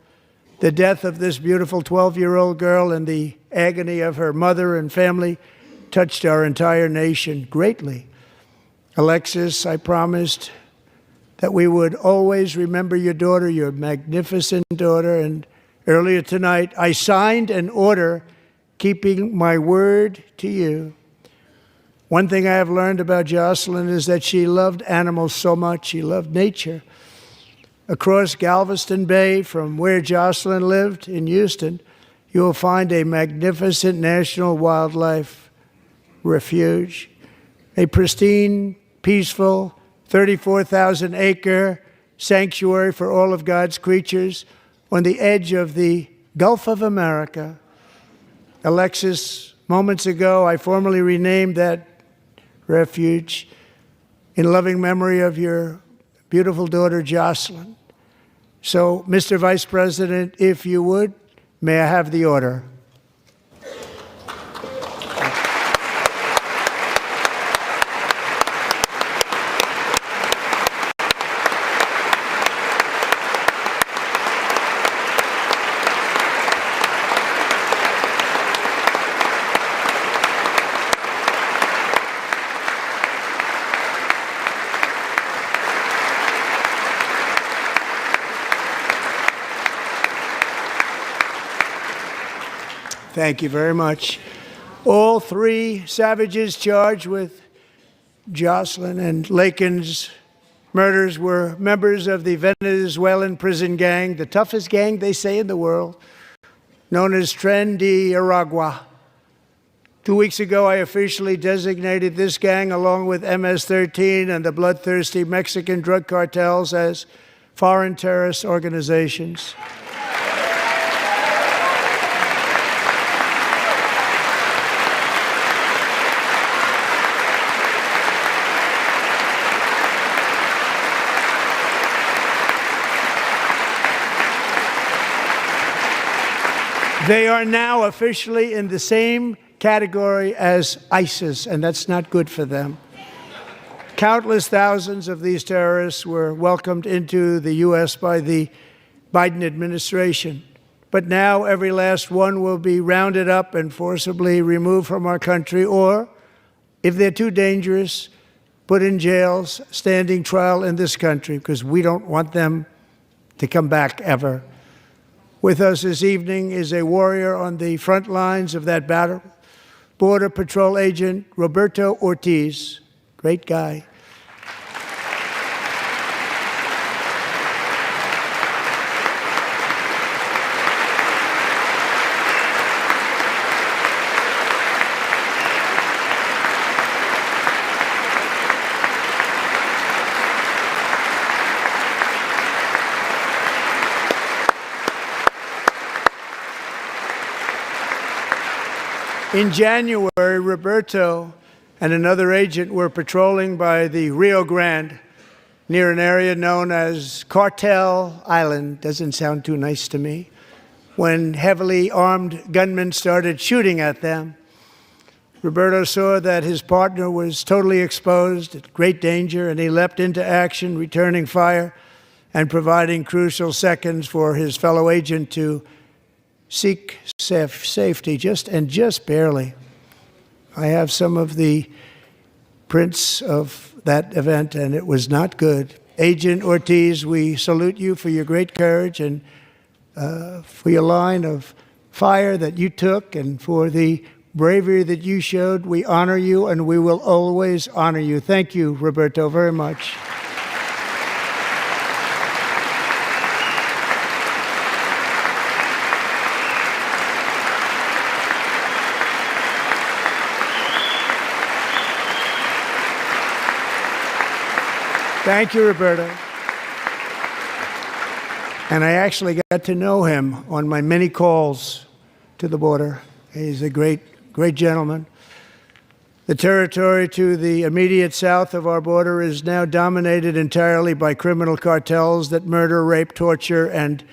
S1: The death of this beautiful 12-year-old girl and the agony of her mother and family touched our entire nation greatly. Alexis, I promised that we would always remember your daughter, your magnificent daughter, and earlier tonight, I signed an order keeping my word to you. One thing I have learned about Jocelyn is that she loved animals so much. She loved nature. Across Galveston Bay, from where Jocelyn lived in Houston, you will find a magnificent national wildlife refuge, a pristine, peaceful, 34,000-acre sanctuary for all of God's creatures on the edge of the Gulf of America. Alexis, moments ago, I formally renamed that refuge in loving memory of your beautiful daughter, Jocelyn. So, Mr. Vice President, if you would, may I have the order? Thank you very much. All 3 savages charged with Jocelyn and Lakin's murders were members of the Venezuelan prison gang, the toughest gang, they say, in the world, known as Tren de Aragua. 2 weeks ago, I officially designated this gang, along with MS-13 and the bloodthirsty Mexican drug cartels, as foreign terrorist organizations. They are now officially in the same category as ISIS, and that's not good for them. Countless thousands of these terrorists were welcomed into the U.S. by the Biden administration. But now every last one will be rounded up and forcibly removed from our country, or, if they're too dangerous, put in jails, standing trial in this country, because we don't want them to come back ever. With us this evening is a warrior on the front lines of that battle, Border Patrol Agent Roberto Ortiz. Great guy. In January, Roberto and another agent were patrolling by the Rio Grande near an area known as Cartel Island. Doesn't sound too nice to me. When heavily armed gunmen started shooting at them. Roberto saw that his partner was totally exposed, at great danger, and he leapt into action, returning fire and providing crucial seconds for his fellow agent to seek safety, just barely. I have some of the prints of that event, and it was not good. Agent Ortiz, we salute you for your great courage and for your line of fire that you took and for the bravery that you showed. We honor you, and we will always honor you. Thank you, Roberto, very much. Thank you, Roberto. And I actually got to know him on my many calls to the border. He's a great gentleman. The territory to the immediate south of our border is now dominated entirely by criminal cartels that murder, rape, torture, and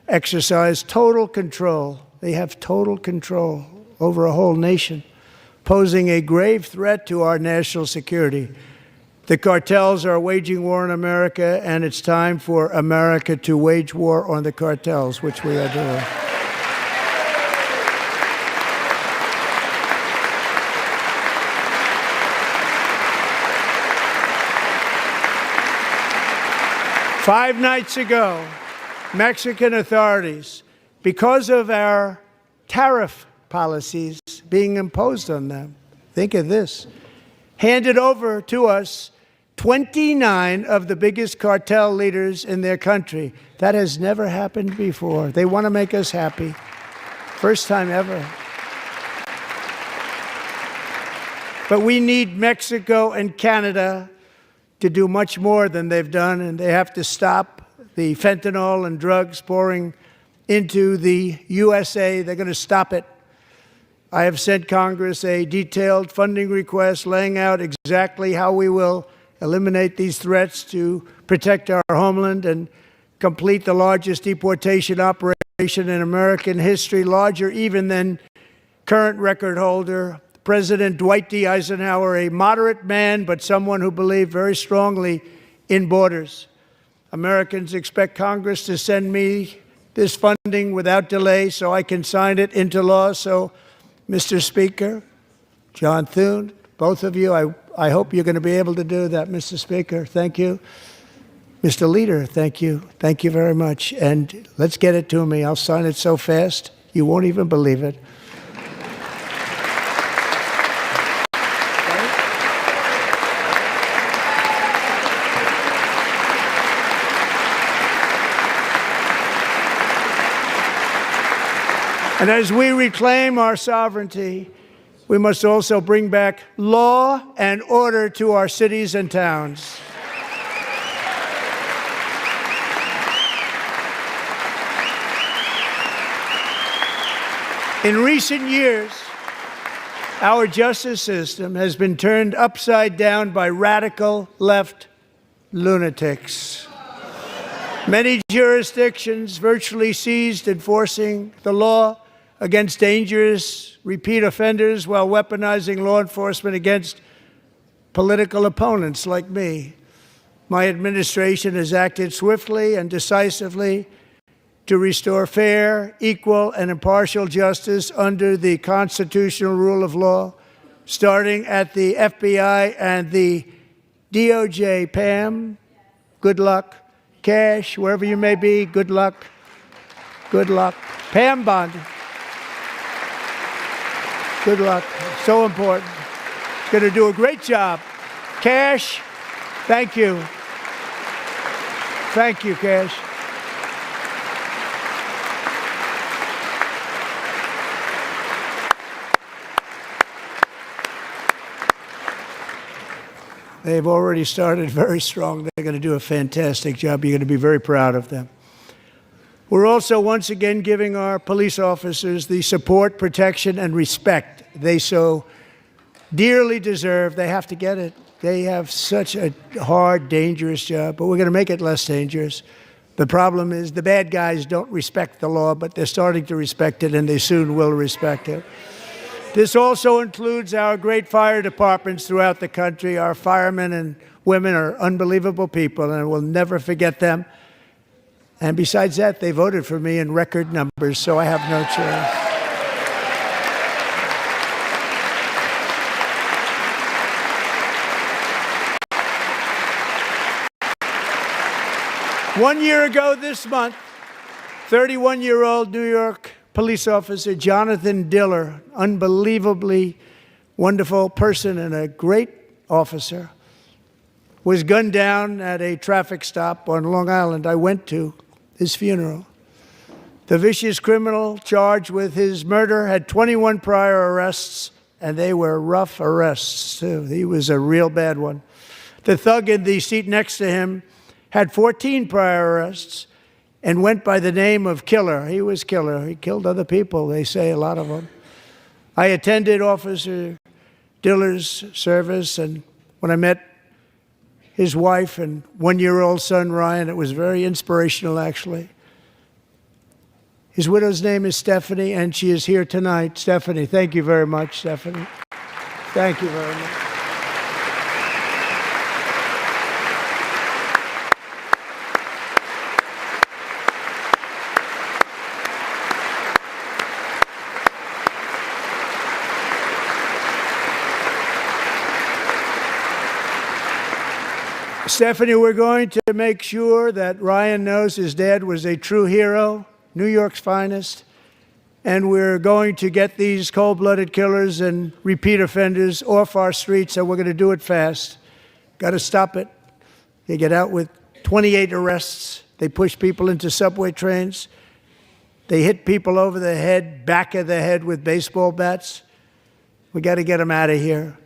S1: exercise total control. They have total control over a whole nation, posing a grave threat to our national security. The cartels are waging war on America, and it's time for America to wage war on the cartels, which we are doing. Five nights ago, Mexican authorities, because of our tariff policies being imposed on them, think of this, handed over to us 29 of the biggest cartel leaders in their country. That has never happened before. They want to make us happy. First time ever. But we need Mexico and Canada to do much more than they've done, and they have to stop the fentanyl and drugs pouring into the USA. They're going to stop it. I have sent Congress a detailed funding request laying out exactly how we will eliminate these threats to protect our homeland and complete the largest deportation operation in American history, larger even than current record holder, President Dwight D. Eisenhower, a moderate man, but someone who believed very strongly in borders. Americans expect Congress to send me this funding without delay so I can sign it into law. So, Mr. Speaker, John Thune, both of you, I hope you're going to be able to do that, Mr. Speaker. Thank you. Mr. Leader, thank you. Thank you very much. And let's get it to me. I'll sign it so fast, you won't even believe it. And as we reclaim our sovereignty, we must also bring back law and order to our cities and towns. In recent years, our justice system has been turned upside down by radical left lunatics. Many jurisdictions virtually ceased enforcing the law against dangerous repeat offenders while weaponizing law enforcement against political opponents like me. My administration has acted swiftly and decisively to restore fair, equal, and impartial justice under the constitutional rule of law, starting at the FBI and the DOJ. Pam, good luck. Cash, wherever you may be, good luck. Good luck. Pam Bondi. Good luck. So important. Going to do a great job. Cash, thank you. Thank you, Cash. They've already started very strong. They're going to do a fantastic job. You're going to be very proud of them. We're also once again giving our police officers the support, protection, and respect they so dearly deserve. They have to get it. They have such a hard, dangerous job, but we're going to make it less dangerous. The problem is the bad guys don't respect the law, but they're starting to respect it, and they soon will respect it. This also includes our great fire departments throughout the country. Our firemen and women are unbelievable people, and we'll never forget them. And besides that, they voted for me in record numbers, so I have no choice. 1 year ago this month, 31-year-old New York police officer Jonathan Diller, unbelievably wonderful person and a great officer, was gunned down at a traffic stop on Long Island. I went to his funeral. The vicious criminal charged with his murder had 21 prior arrests, and they were rough arrests, too. He was a real bad one. The thug in the seat next to him had 14 prior arrests and went by the name of Killer. He was Killer. He killed other people, they say, a lot of them. I attended Officer Diller's service, and when I met his wife and one-year-old son, Ryan, it was very inspirational, actually. His widow's name is Stephanie, and she is here tonight. Stephanie, thank you very much, Stephanie. Thank you very much. Stephanie, we're going to make sure that Ryan knows his dad was a true hero, New York's finest, and we're going to get these cold-blooded killers and repeat offenders off our streets, and we're going to do it fast. Got to stop it. They get out with 28 arrests. They push people into subway trains. They hit people over the head, back of the head with baseball bats. We got to get them out of here.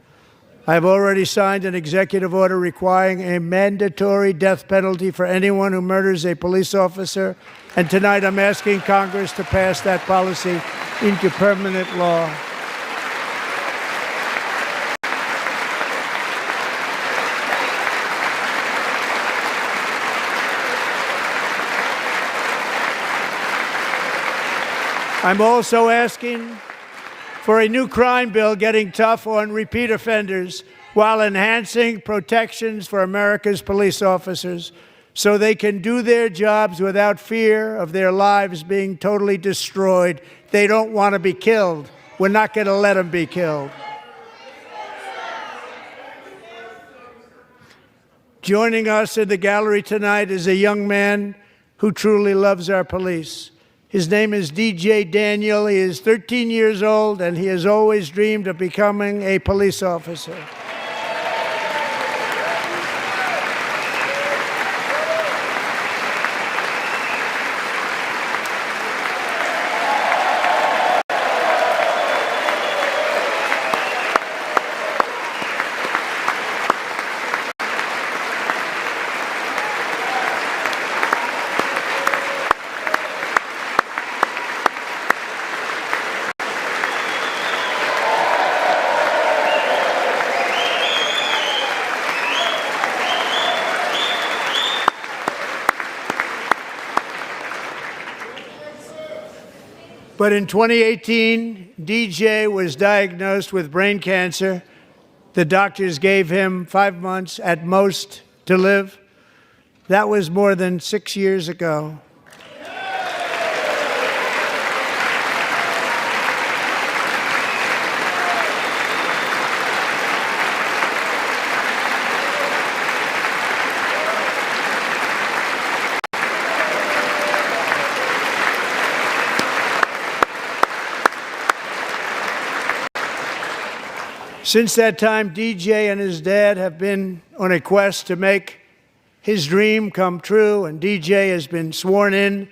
S1: I've already signed an executive order requiring a mandatory death penalty for anyone who murders a police officer, and tonight I'm asking Congress to pass that policy into permanent law. I'm also asking for a new crime bill getting tough on repeat offenders while enhancing protections for America's police officers so they can do their jobs without fear of their lives being totally destroyed. They don't want to be killed. We're not going to let them be killed. Joining us in the gallery tonight is a young man who truly loves our police. His name is DJ Daniel. He is 13 years old, and he has always dreamed of becoming a police officer. But in 2018, DJ was diagnosed with brain cancer. The doctors gave him 5 months at most to live. That was more than 6 years ago. Since that time, DJ and his dad have been on a quest to make his dream come true, and DJ has been sworn in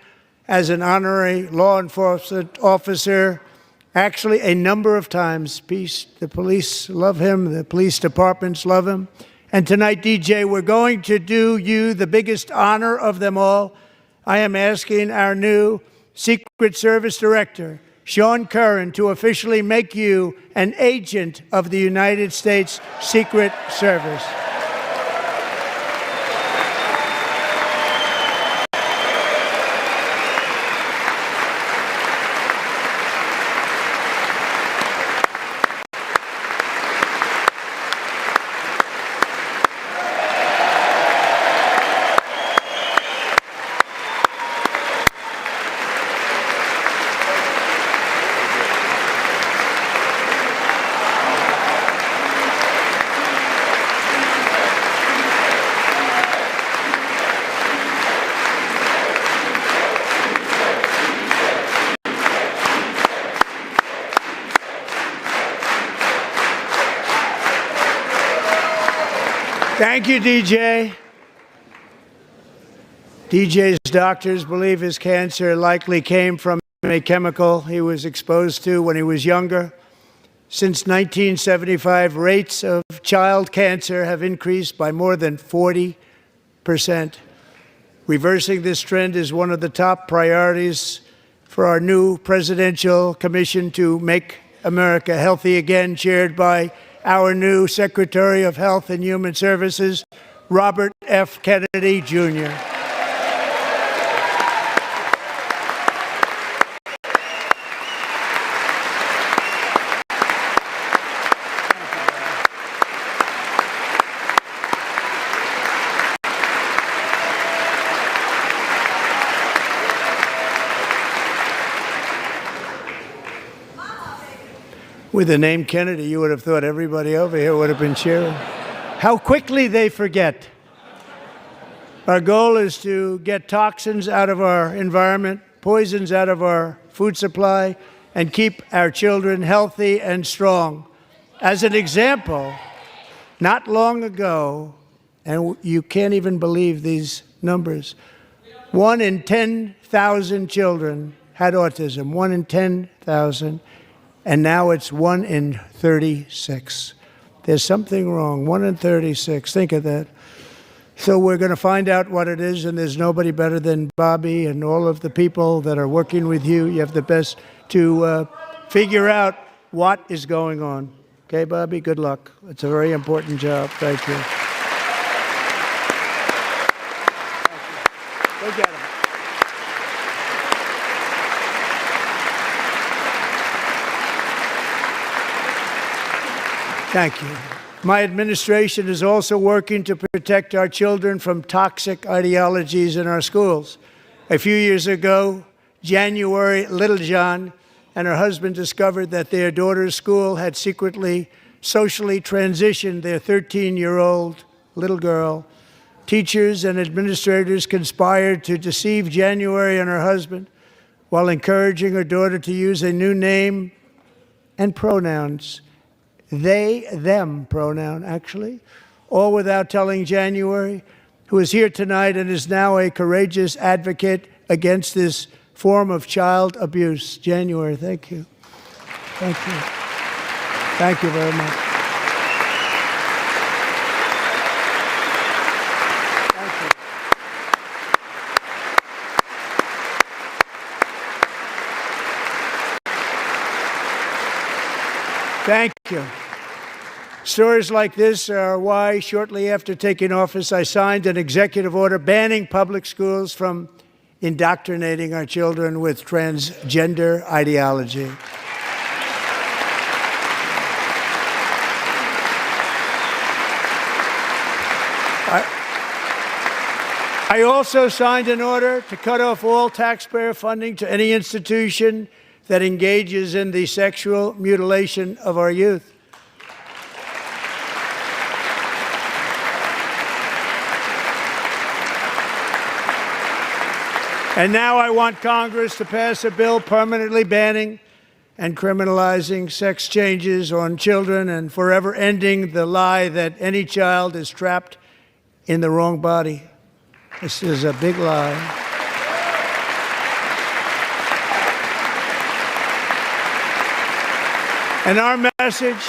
S1: as an honorary law enforcement officer, actually a number of times. The police love him, the police departments love him. And tonight, DJ, we're going to do you the biggest honor of them all. I am asking our new Secret Service Director, Sean Curran, to officially make you an agent of the United States Secret Service. Thank you, DJ. DJ's doctors believe his cancer likely came from a chemical he was exposed to when he was younger. Since 1975, rates of child cancer have increased by more than 40%. Reversing this trend is one of the top priorities for our new presidential commission to make America healthy again, chaired by our new Secretary of Health and Human Services, Robert F. Kennedy, Jr. With the name Kennedy, you would have thought everybody over here would have been cheering. How quickly they forget. Our goal is to get toxins out of our environment, poisons out of our food supply, and keep our children healthy and strong. As an example, not long ago, and you can't even believe these numbers, 1 in 10,000 children had autism, 1 in 10,000. And now it's 1 in 36. There's something wrong. 1 in 36. Think of that. So we're going to find out what it is, and there's nobody better than Bobby and all of the people that are working with you. You have the best to figure out what is going on. Okay, Bobby? Good luck. It's a very important job. Thank you. Go get him. Thank you. My administration is also working to protect our children from toxic ideologies in our schools. A few years ago, January Littlejohn and her husband discovered that their daughter's school had secretly, socially transitioned their 13-year-old little girl. Teachers and administrators conspired to deceive January and her husband while encouraging her daughter to use a new name and pronouns. They, them pronoun, actually, all without telling January, who is here tonight and is now a courageous advocate against this form of child abuse. January, thank you. Thank you. Thank you very much. Thank you. Stories like this are why, shortly after taking office, I signed an executive order banning public schools from indoctrinating our children with transgender ideology. I also signed an order to cut off all taxpayer funding to any institution that engages in the sexual mutilation of our youth. And now I want Congress to pass a bill permanently banning and criminalizing sex changes on children and forever ending the lie that any child is trapped in the wrong body. This is a big lie. And our message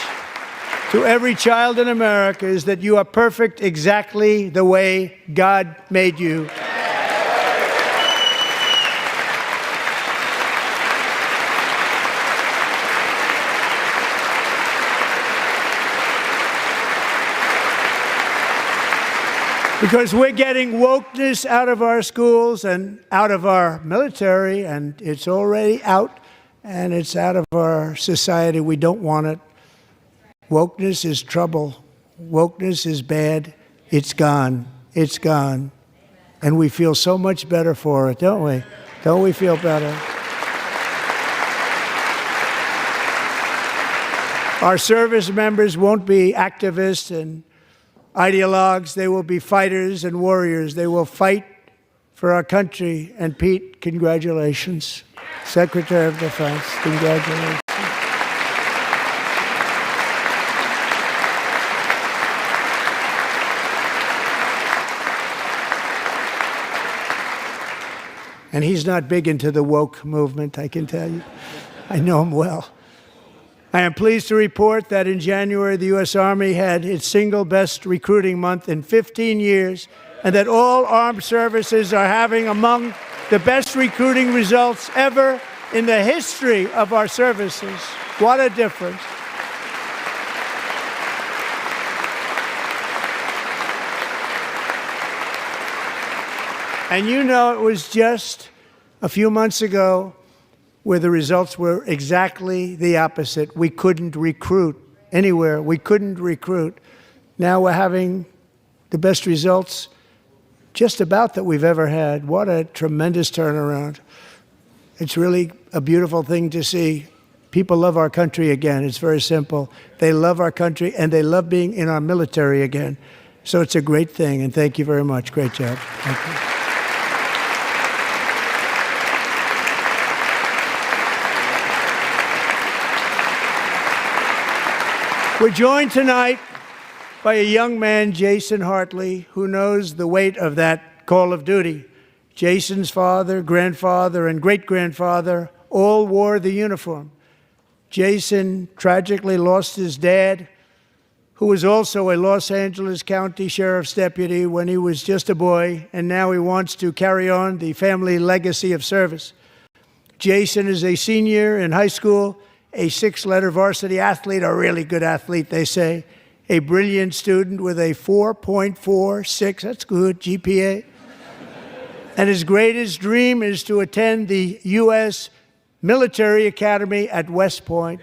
S1: to every child in America is that you are perfect exactly the way God made you. Because we're getting wokeness out of our schools and out of our military, and it's already out. And it's out of our society. We don't want it. Wokeness is trouble. Wokeness is bad. It's gone. It's gone. And we feel so much better for it, don't we? Don't we feel better? Our service members won't be activists and ideologues. They will be fighters and warriors. They will fight for our country. And Pete, congratulations. Secretary of Defense, congratulations. And he's not big into the woke movement, I can tell you. I know him well. I am pleased to report that in January, the U.S. Army had its single best recruiting month in 15 years, and that all armed services are having among the best recruiting results ever in the history of our services. What a difference. And you know, it was just a few months ago where the results were exactly the opposite. We couldn't recruit anywhere. We couldn't recruit. Now we're having the best results just about that we've ever had. What a tremendous turnaround. It's really a beautiful thing to see. People love our country again. It's very simple. They love our country, and they love being in our military again. So it's a great thing, and thank you very much. Great job. Thank you. We're joined tonight by a young man, Jason Hartley, who knows the weight of that call of duty. Jason's father, grandfather, and great-grandfather all wore the uniform. Jason tragically lost his dad, who was also a Los Angeles County Sheriff's deputy when he was just a boy, and now he wants to carry on the family legacy of service. Jason is a senior in high school, a six-letter varsity athlete, a really good athlete, they say, a brilliant student with a 4.46, that's good, GPA. And his greatest dream is to attend the U.S. Military Academy at West Point.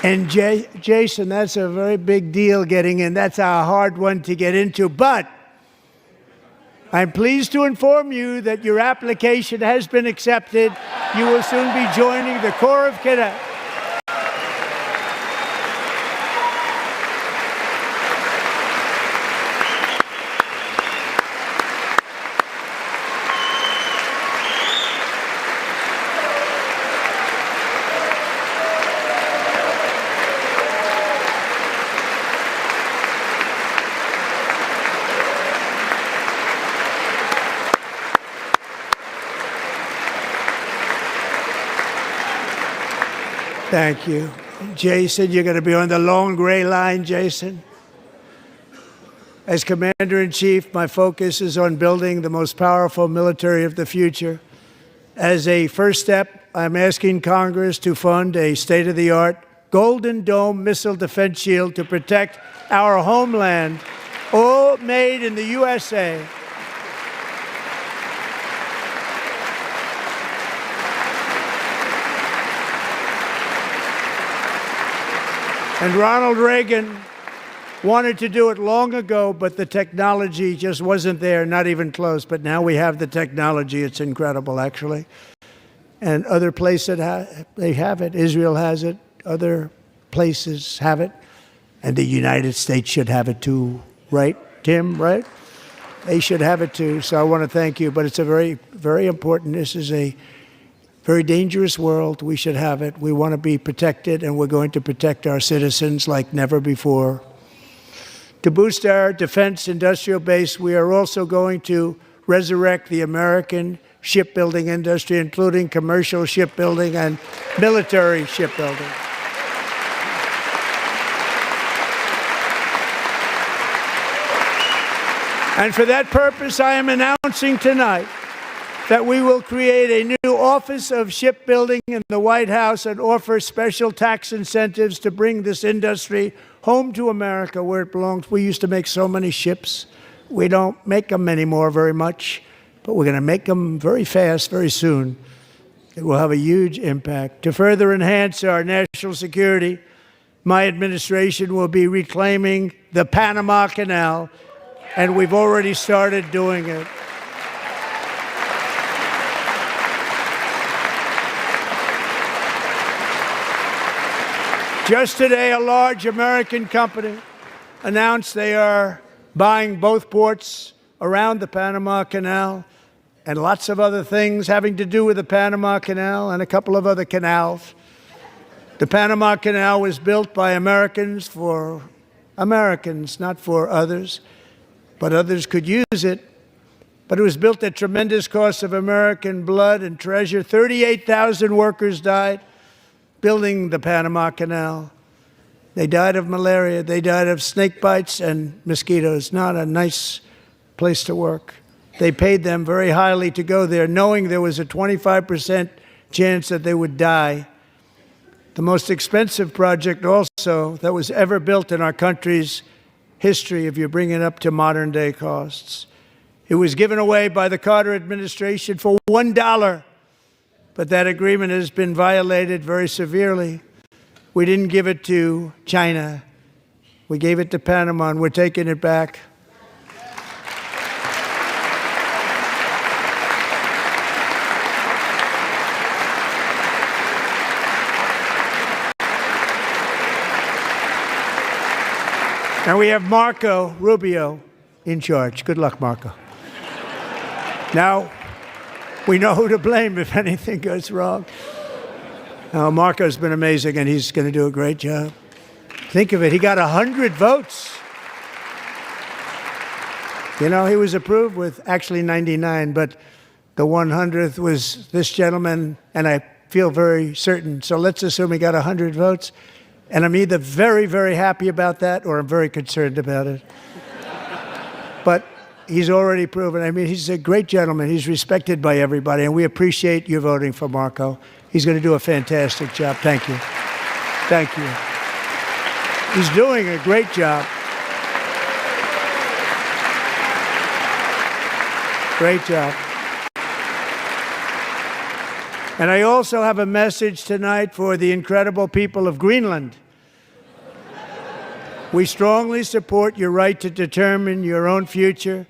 S1: And Jason, that's a very big deal getting in. That's a hard one to get into. But I'm pleased to inform you that your application has been accepted. You will soon be joining the Corps of Cadets. Thank you. Jason, you're going to be on the long gray line, Jason. As Commander-in-Chief, my focus is on building the most powerful military of the future. As a first step, I'm asking Congress to fund a state-of-the-art Golden Dome missile defense shield to protect our homeland, all made in the USA. And Ronald Reagan wanted to do it long ago, but the technology just wasn't there, not even close. But now we have the technology. It's incredible, actually. And other places, they have it. Israel has it. Other places have it. And the United States should have it too, right, Tim, right? They should have it too. So I want to thank you. But it's a very, very important. This is a very dangerous world. We should have it. We want to be protected, and we're going to protect our citizens like never before. To boost our defense industrial base, we are also going to resurrect the American shipbuilding industry, including commercial shipbuilding and military shipbuilding. And for that purpose, I am announcing tonight that we will create a new Office of Shipbuilding in the White House and offer special tax incentives to bring this industry home to America where it belongs. We used to make so many ships. We don't make them anymore very much, but we're going to make them very fast, very soon. It will have a huge impact. To further enhance our national security, my administration will be reclaiming the Panama Canal, and we've already started doing it. Just today, a large American company announced they are buying both ports around the Panama Canal and lots of other things having to do with the Panama Canal and a couple of other canals. The Panama Canal was built by Americans for Americans, not for others, but others could use it. But it was built at tremendous cost of American blood and treasure. 38,000 workers died building the Panama Canal. They died of malaria. They died of snake bites and mosquitoes. Not a nice place to work. They paid them very highly to go there, knowing there was a 25% chance that they would die. The most expensive project also that was ever built in our country's history, if you bring it up to modern day costs. It was given away by the Carter administration for $1, but that agreement has been violated very severely. We didn't give it to China. We gave it to Panama, and we're taking it back. And we have Marco Rubio in charge. Good luck, Marco. Now, we know who to blame if anything goes wrong. Now, Marco's been amazing, and he's going to do a great job. Think of it. He got 100 votes. You know, he was approved with actually 99, but the 100th was this gentleman, and I feel very certain. So let's assume he got 100 votes. And I'm either very, very happy about that or I'm very concerned about it. But he's already proven. I mean, he's a great gentleman. He's respected by everybody, and we appreciate you voting for Marco. He's going to do a fantastic job. Thank you. Thank you. He's doing a great job. Great job. And I also have a message tonight for the incredible people of Greenland. We strongly support your right to determine your own future.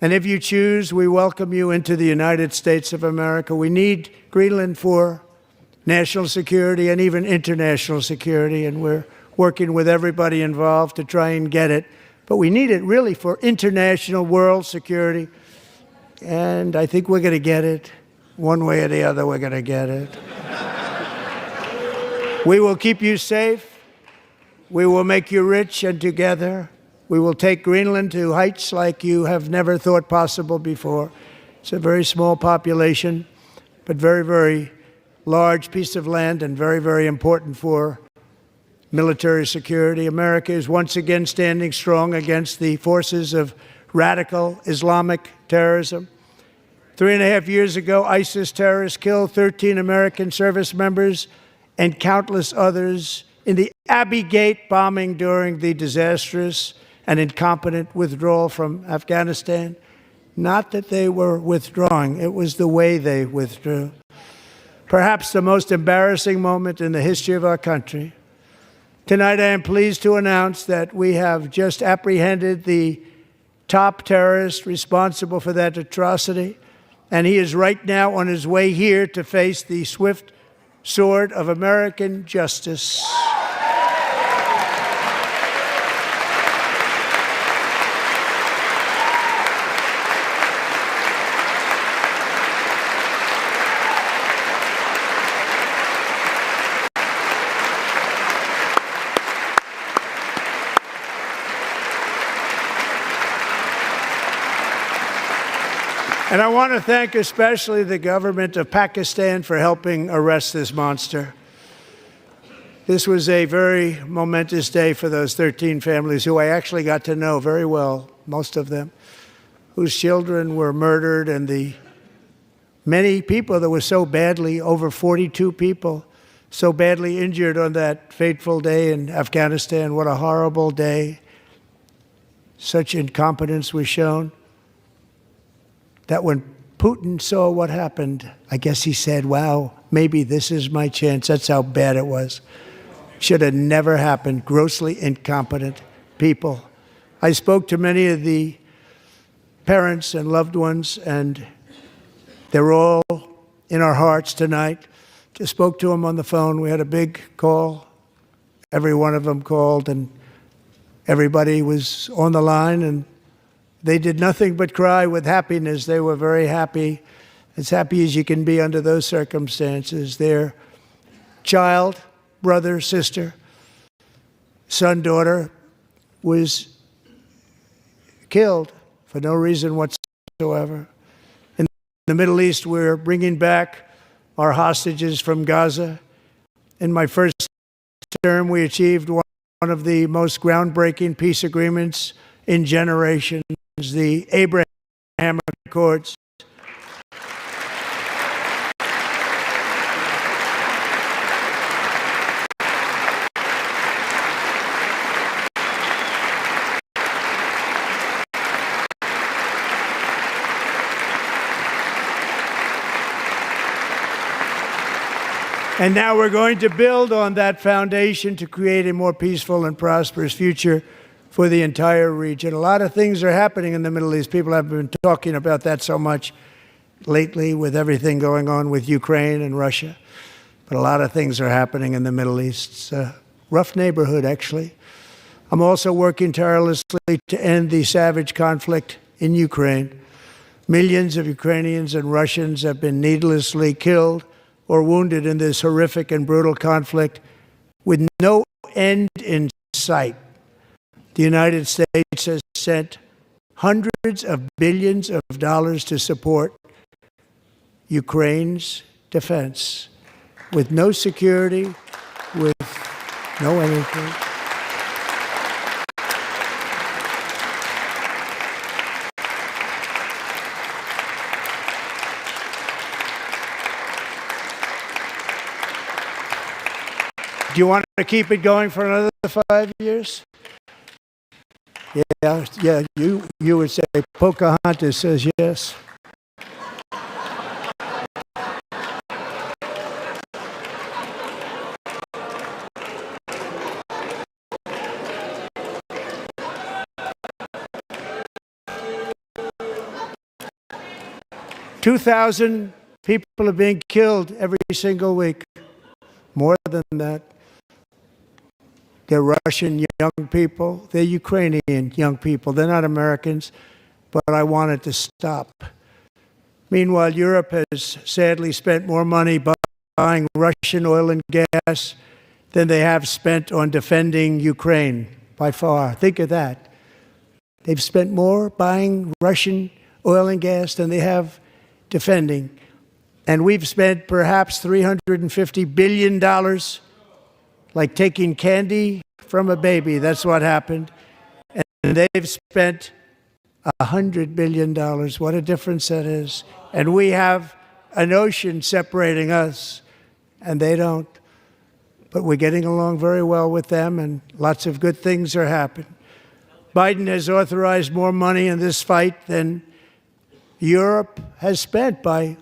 S1: And if you choose, we welcome you into the United States of America. We need Greenland for national security and even international security, and we're working with everybody involved to try and get it. But we need it really for international world security, and I think we're going to get it. One way or the other, we're going to get it. We will keep you safe. We will make you rich, and together we will take Greenland to heights like you have never thought possible before. It's a very small population, but very, very large piece of land and very, very important for military security. America is once again standing strong against the forces of radical Islamic terrorism. 3.5 years ago, ISIS terrorists killed 13 American service members and countless others in the Abbey Gate bombing during the disastrous and incompetent withdrawal from Afghanistan. Not that they were withdrawing, it was the way they withdrew. Perhaps the most embarrassing moment in the history of our country. Tonight, I am pleased to announce that we have just apprehended the top terrorist responsible for that atrocity. And he is right now on his way here to face the swift sword of American justice. And I want to thank especially the government of Pakistan for helping arrest this monster. This was a very momentous day for those 13 families who I actually got to know very well, most of them, whose children were murdered, and the many people that were so badly, over 42 people, so badly injured on that fateful day in Afghanistan. What a horrible day. Such incompetence was shown. That when Putin saw what happened, I guess he said, wow, maybe this is my chance. That's how bad it was. Should have never happened. Grossly incompetent people. I spoke to many of the parents and loved ones, and they're all in our hearts tonight. Just spoke to them on the phone. We had a big call every one of them called, and everybody was on the line, and they did nothing but cry with happiness. They were very happy as you can be under those circumstances. Their child, brother, sister, son, daughter was killed for no reason whatsoever. In the Middle East, we're bringing back our hostages from Gaza. In my first term, we achieved one of the most groundbreaking peace agreements in generations, the Abraham Accords. And now we're going to build on that foundation to create a more peaceful and prosperous future for the entire region. A lot of things are happening in the Middle East. People have been talking about that so much lately with everything going on with Ukraine and Russia. But a lot of things are happening in the Middle East. It's a rough neighborhood, actually. I'm also working tirelessly to end the savage conflict in Ukraine. Millions of Ukrainians and Russians have been needlessly killed or wounded in this horrific and brutal conflict with no end in sight. The United States has sent hundreds of billions of dollars to support Ukraine's defense with no security, with no anything. Do you want to keep it going for another 5 years? Yeah, you would say Pocahontas says yes. $2,000 people are being killed every single week. More than that. They're Russian young people. They're Ukrainian young people. They're not Americans, but I want it to stop. Meanwhile, Europe has sadly spent more money buying Russian oil and gas than they have spent on defending Ukraine, by far. Think of that. They've spent more buying Russian oil and gas than they have defending. And we've spent perhaps $350 billion like taking candy from a baby. That's what happened. And they've spent $100 billion. What a difference that is. And we have an ocean separating us, and they don't. But we're getting along very well with them, and lots of good things are happening. Biden has authorized more money in this fight than Europe has spent by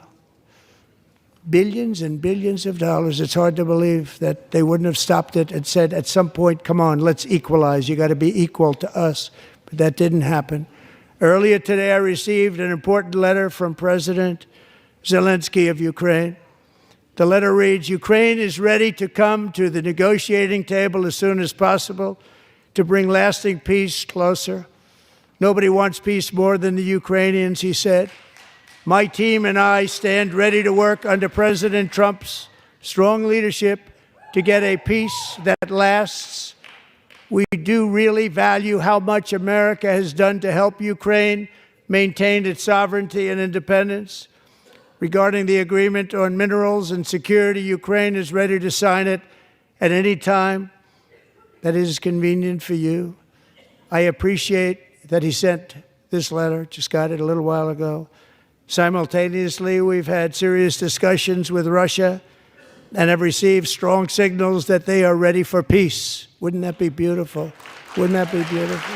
S1: billions and billions of dollars. It's hard to believe that they wouldn't have stopped it and said at some point, come on, let's equalize. You got to be equal to us. But that didn't happen. Earlier today, I received an important letter from President Zelensky of Ukraine. The letter reads, Ukraine is ready to come to the negotiating table as soon as possible to bring lasting peace closer. Nobody wants peace more than the Ukrainians, he said. My team and I stand ready to work under President Trump's strong leadership to get a peace that lasts. We do really value how much America has done to help Ukraine maintain its sovereignty and independence. Regarding the agreement on minerals and security, Ukraine is ready to sign it at any time that is convenient for you. I appreciate that he sent this letter, just got it a little while ago. Simultaneously, we've had serious discussions with Russia and have received strong signals that they are ready for peace. Wouldn't that be beautiful? Wouldn't that be beautiful?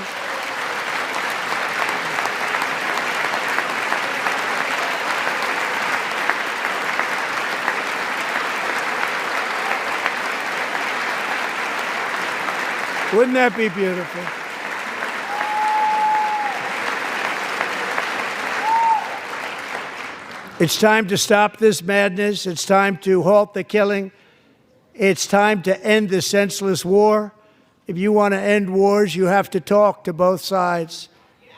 S1: Wouldn't that be beautiful? It's time to stop this madness. It's time to halt the killing It's time to end this senseless war. If you want to end wars, you have to talk to both sides.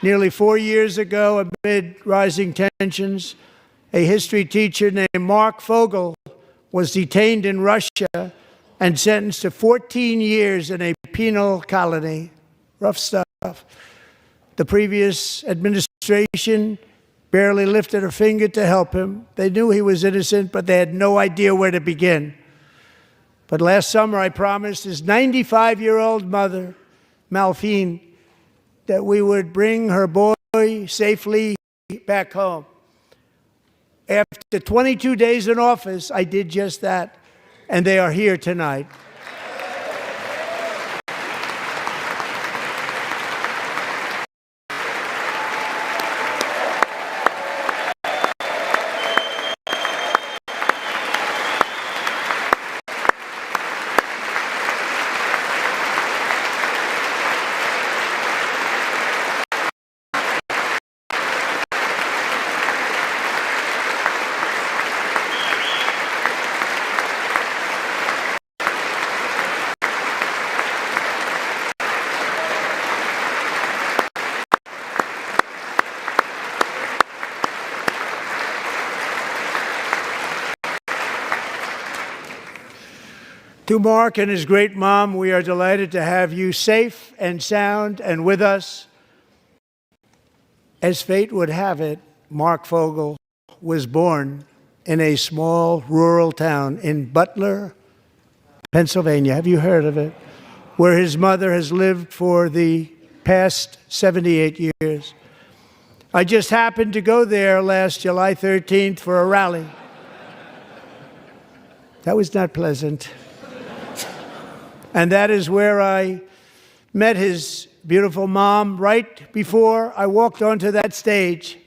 S1: Nearly 4 years ago, amid rising tensions, a history teacher named Mark Fogel was detained in Russia and sentenced to 14 years in a penal colony. Rough stuff. The previous administration barely lifted a finger to help him. They knew he was innocent, but they had no idea where to begin. But last summer, I promised his 95-year-old mother, Malphine, that we would bring her boy safely back home. After 22 days in office, I did just that, and they are here tonight. To Mark and his great mom, we are delighted to have you safe and sound and with us. As fate would have it, Mark Fogel was born in a small rural town in Butler, Pennsylvania. Have you heard of it? Where his mother has lived for the past 78 years. I just happened to go there last July 13th for a rally. That was not pleasant. And that is where I met his beautiful mom right before I walked onto that stage.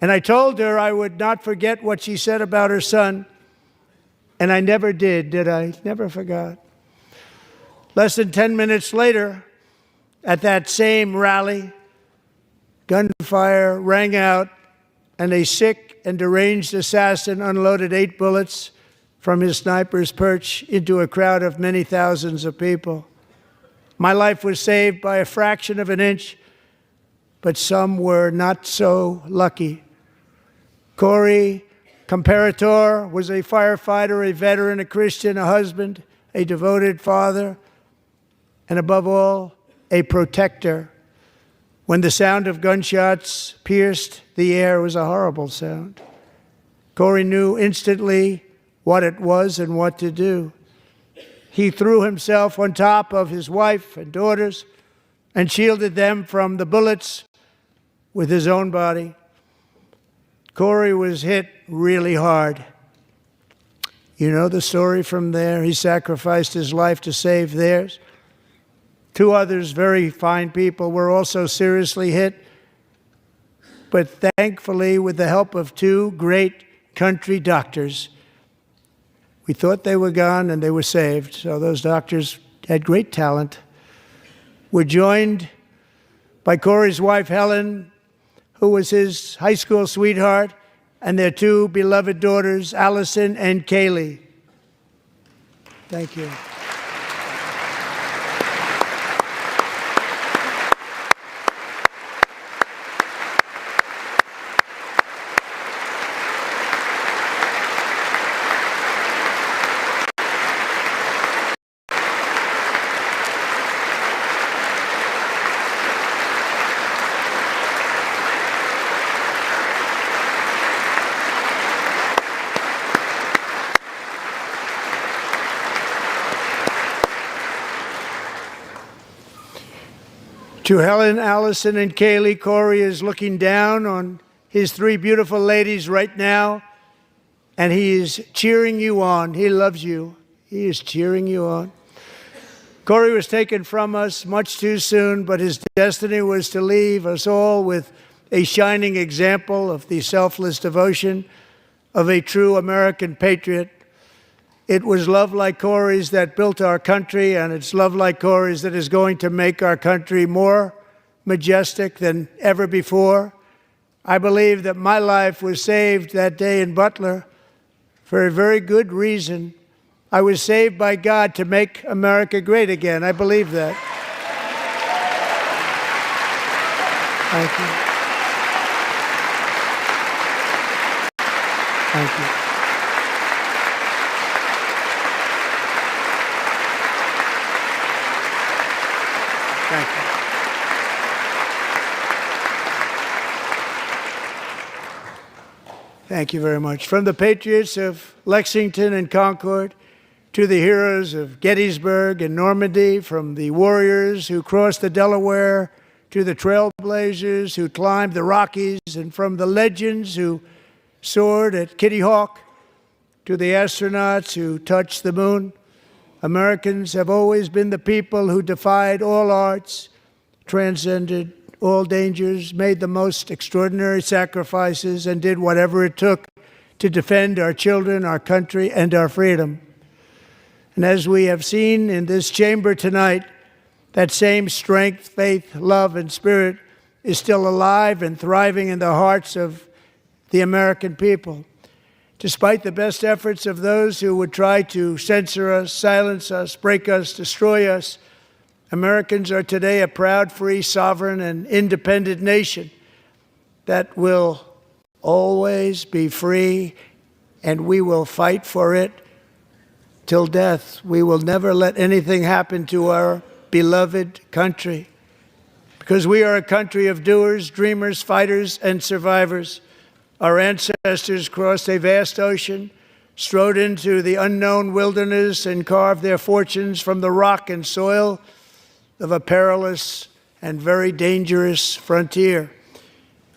S1: And I told her I would not forget what she said about her son. And I never did I? Never forgot. Less than 10 minutes later, at that same rally, gunfire rang out, and a sick and deranged assassin unloaded 8 bullets from his sniper's perch into a crowd of many thousands of people. My life was saved by a fraction of an inch, but some were not so lucky. Corey Comparator was a firefighter, a veteran, a Christian, a husband, a devoted father, and above all, a protector. When the sound of gunshots pierced the air, it was a horrible sound. Corey knew instantly what it was and what to do. He threw himself on top of his wife and daughters and shielded them from the bullets with his own body. Corey was hit really hard. You know the story from there. He sacrificed his life to save theirs. 2 others, very fine people, were also seriously hit. But thankfully, with the help of 2 great country doctors, we thought they were gone and they were saved. So those doctors had great talent. We're joined by Corey's wife, Helen, who was his high school sweetheart, and their 2 beloved daughters, Allison and Kaylee. Thank you. To Helen, Allison, and Kaylee, Corey is looking down on his 3 beautiful ladies right now, and he is cheering you on. He loves you. He is cheering you on. Corey was taken from us much too soon, but his destiny was to leave us all with a shining example of the selfless devotion of a true American patriot. It was love like Corey's that built our country, and it's love like Corey's that is going to make our country more majestic than ever before. I believe that my life was saved that day in Butler for a very good reason. I was saved by God to make America great again. I believe that. Thank you. Thank you. Thank you. Thank you very much. From the patriots of Lexington and Concord to the heroes of Gettysburg and Normandy, from the warriors who crossed the Delaware to the trailblazers who climbed the Rockies, and from the legends who soared at Kitty Hawk to the astronauts who touched the moon, Americans have always been the people who defied all odds, transcended all dangers, made the most extraordinary sacrifices, and did whatever it took to defend our children, our country, and our freedom. And as we have seen in this chamber tonight, that same strength, faith, love, and spirit is still alive and thriving in the hearts of the American people. Despite the best efforts of those who would try to censor us, silence us, break us, destroy us, Americans are today a proud, free, sovereign, and independent nation that will always be free, and we will fight for it till death. We will never let anything happen to our beloved country, because we are a country of doers, dreamers, fighters, and survivors. Our ancestors crossed a vast ocean, strode into the unknown wilderness, and carved their fortunes from the rock and soil of a perilous and very dangerous frontier.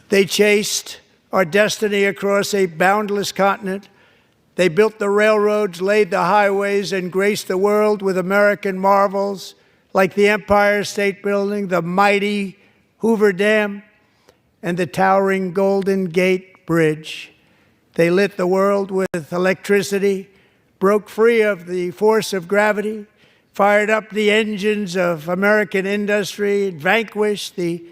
S1: They chased our destiny across a boundless continent. They built the railroads, laid the highways, and graced the world with American marvels like the Empire State Building, the mighty Hoover Dam, and the towering Golden Gate Bridge. They lit the world with electricity, broke free of the force of gravity, fired up the engines of American industry, vanquished the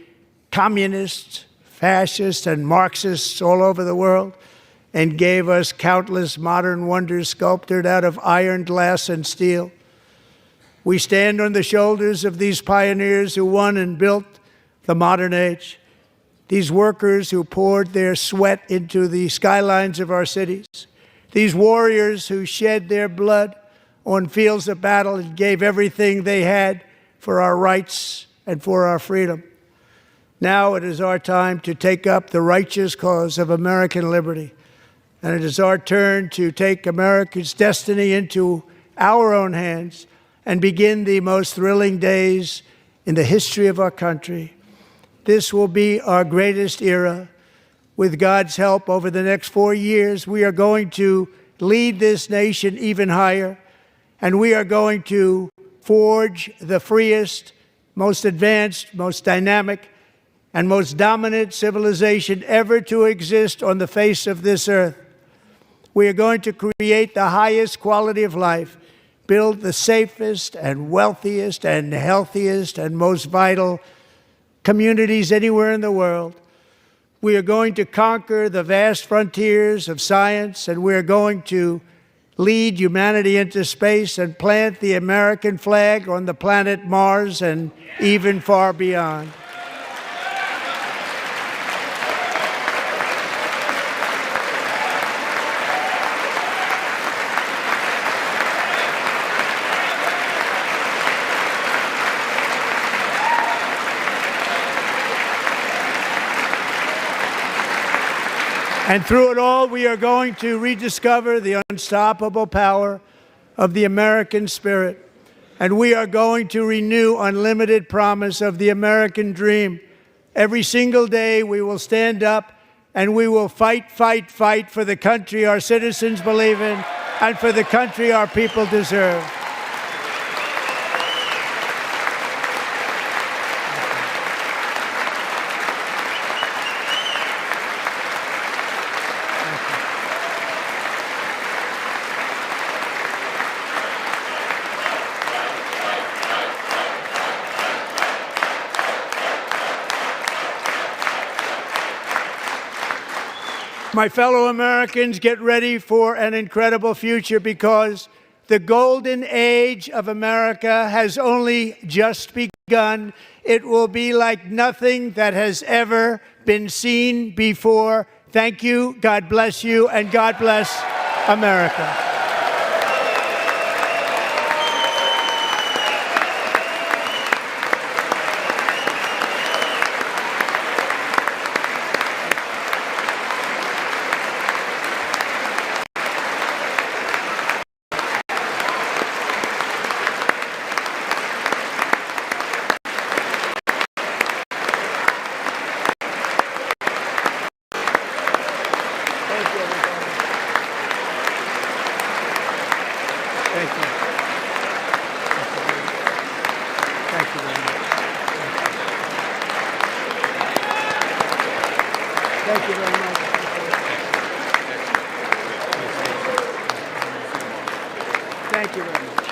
S1: communists, fascists, and Marxists all over the world, and gave us countless modern wonders sculptured out of iron, glass, and steel. We stand on the shoulders of these pioneers who won and built the modern age, these workers who poured their sweat into the skylines of our cities, these warriors who shed their blood on fields of battle and gave everything they had for our rights and for our freedom. Now it is our time to take up the righteous cause of American liberty. And it is our turn to take America's destiny into our own hands and begin the most thrilling days in the history of our country. This will be our greatest era. With God's help, over the next 4 years, we are going to lead this nation even higher. And we are going to forge the freest, most advanced, most dynamic, and most dominant civilization ever to exist on the face of this earth. We are going to create the highest quality of life, build the safest and wealthiest and healthiest and most vital communities anywhere in the world. We are going to conquer the vast frontiers of science, and we are going to lead humanity into space and plant the American flag on the planet Mars and even far beyond. And through it all, we are going to rediscover the unstoppable power of the American spirit. And we are going to renew unlimited promise of the American dream. Every single day, we will stand up and we will fight, fight, fight for the country our citizens believe in and for the country our people deserve. My fellow Americans, get ready for an incredible future, because The golden age of America has only just begun. It will be like nothing that has ever been seen before. Thank you, God bless you, and God bless America. Thank you. Thank you very much. Thank you very much. Thank you very much.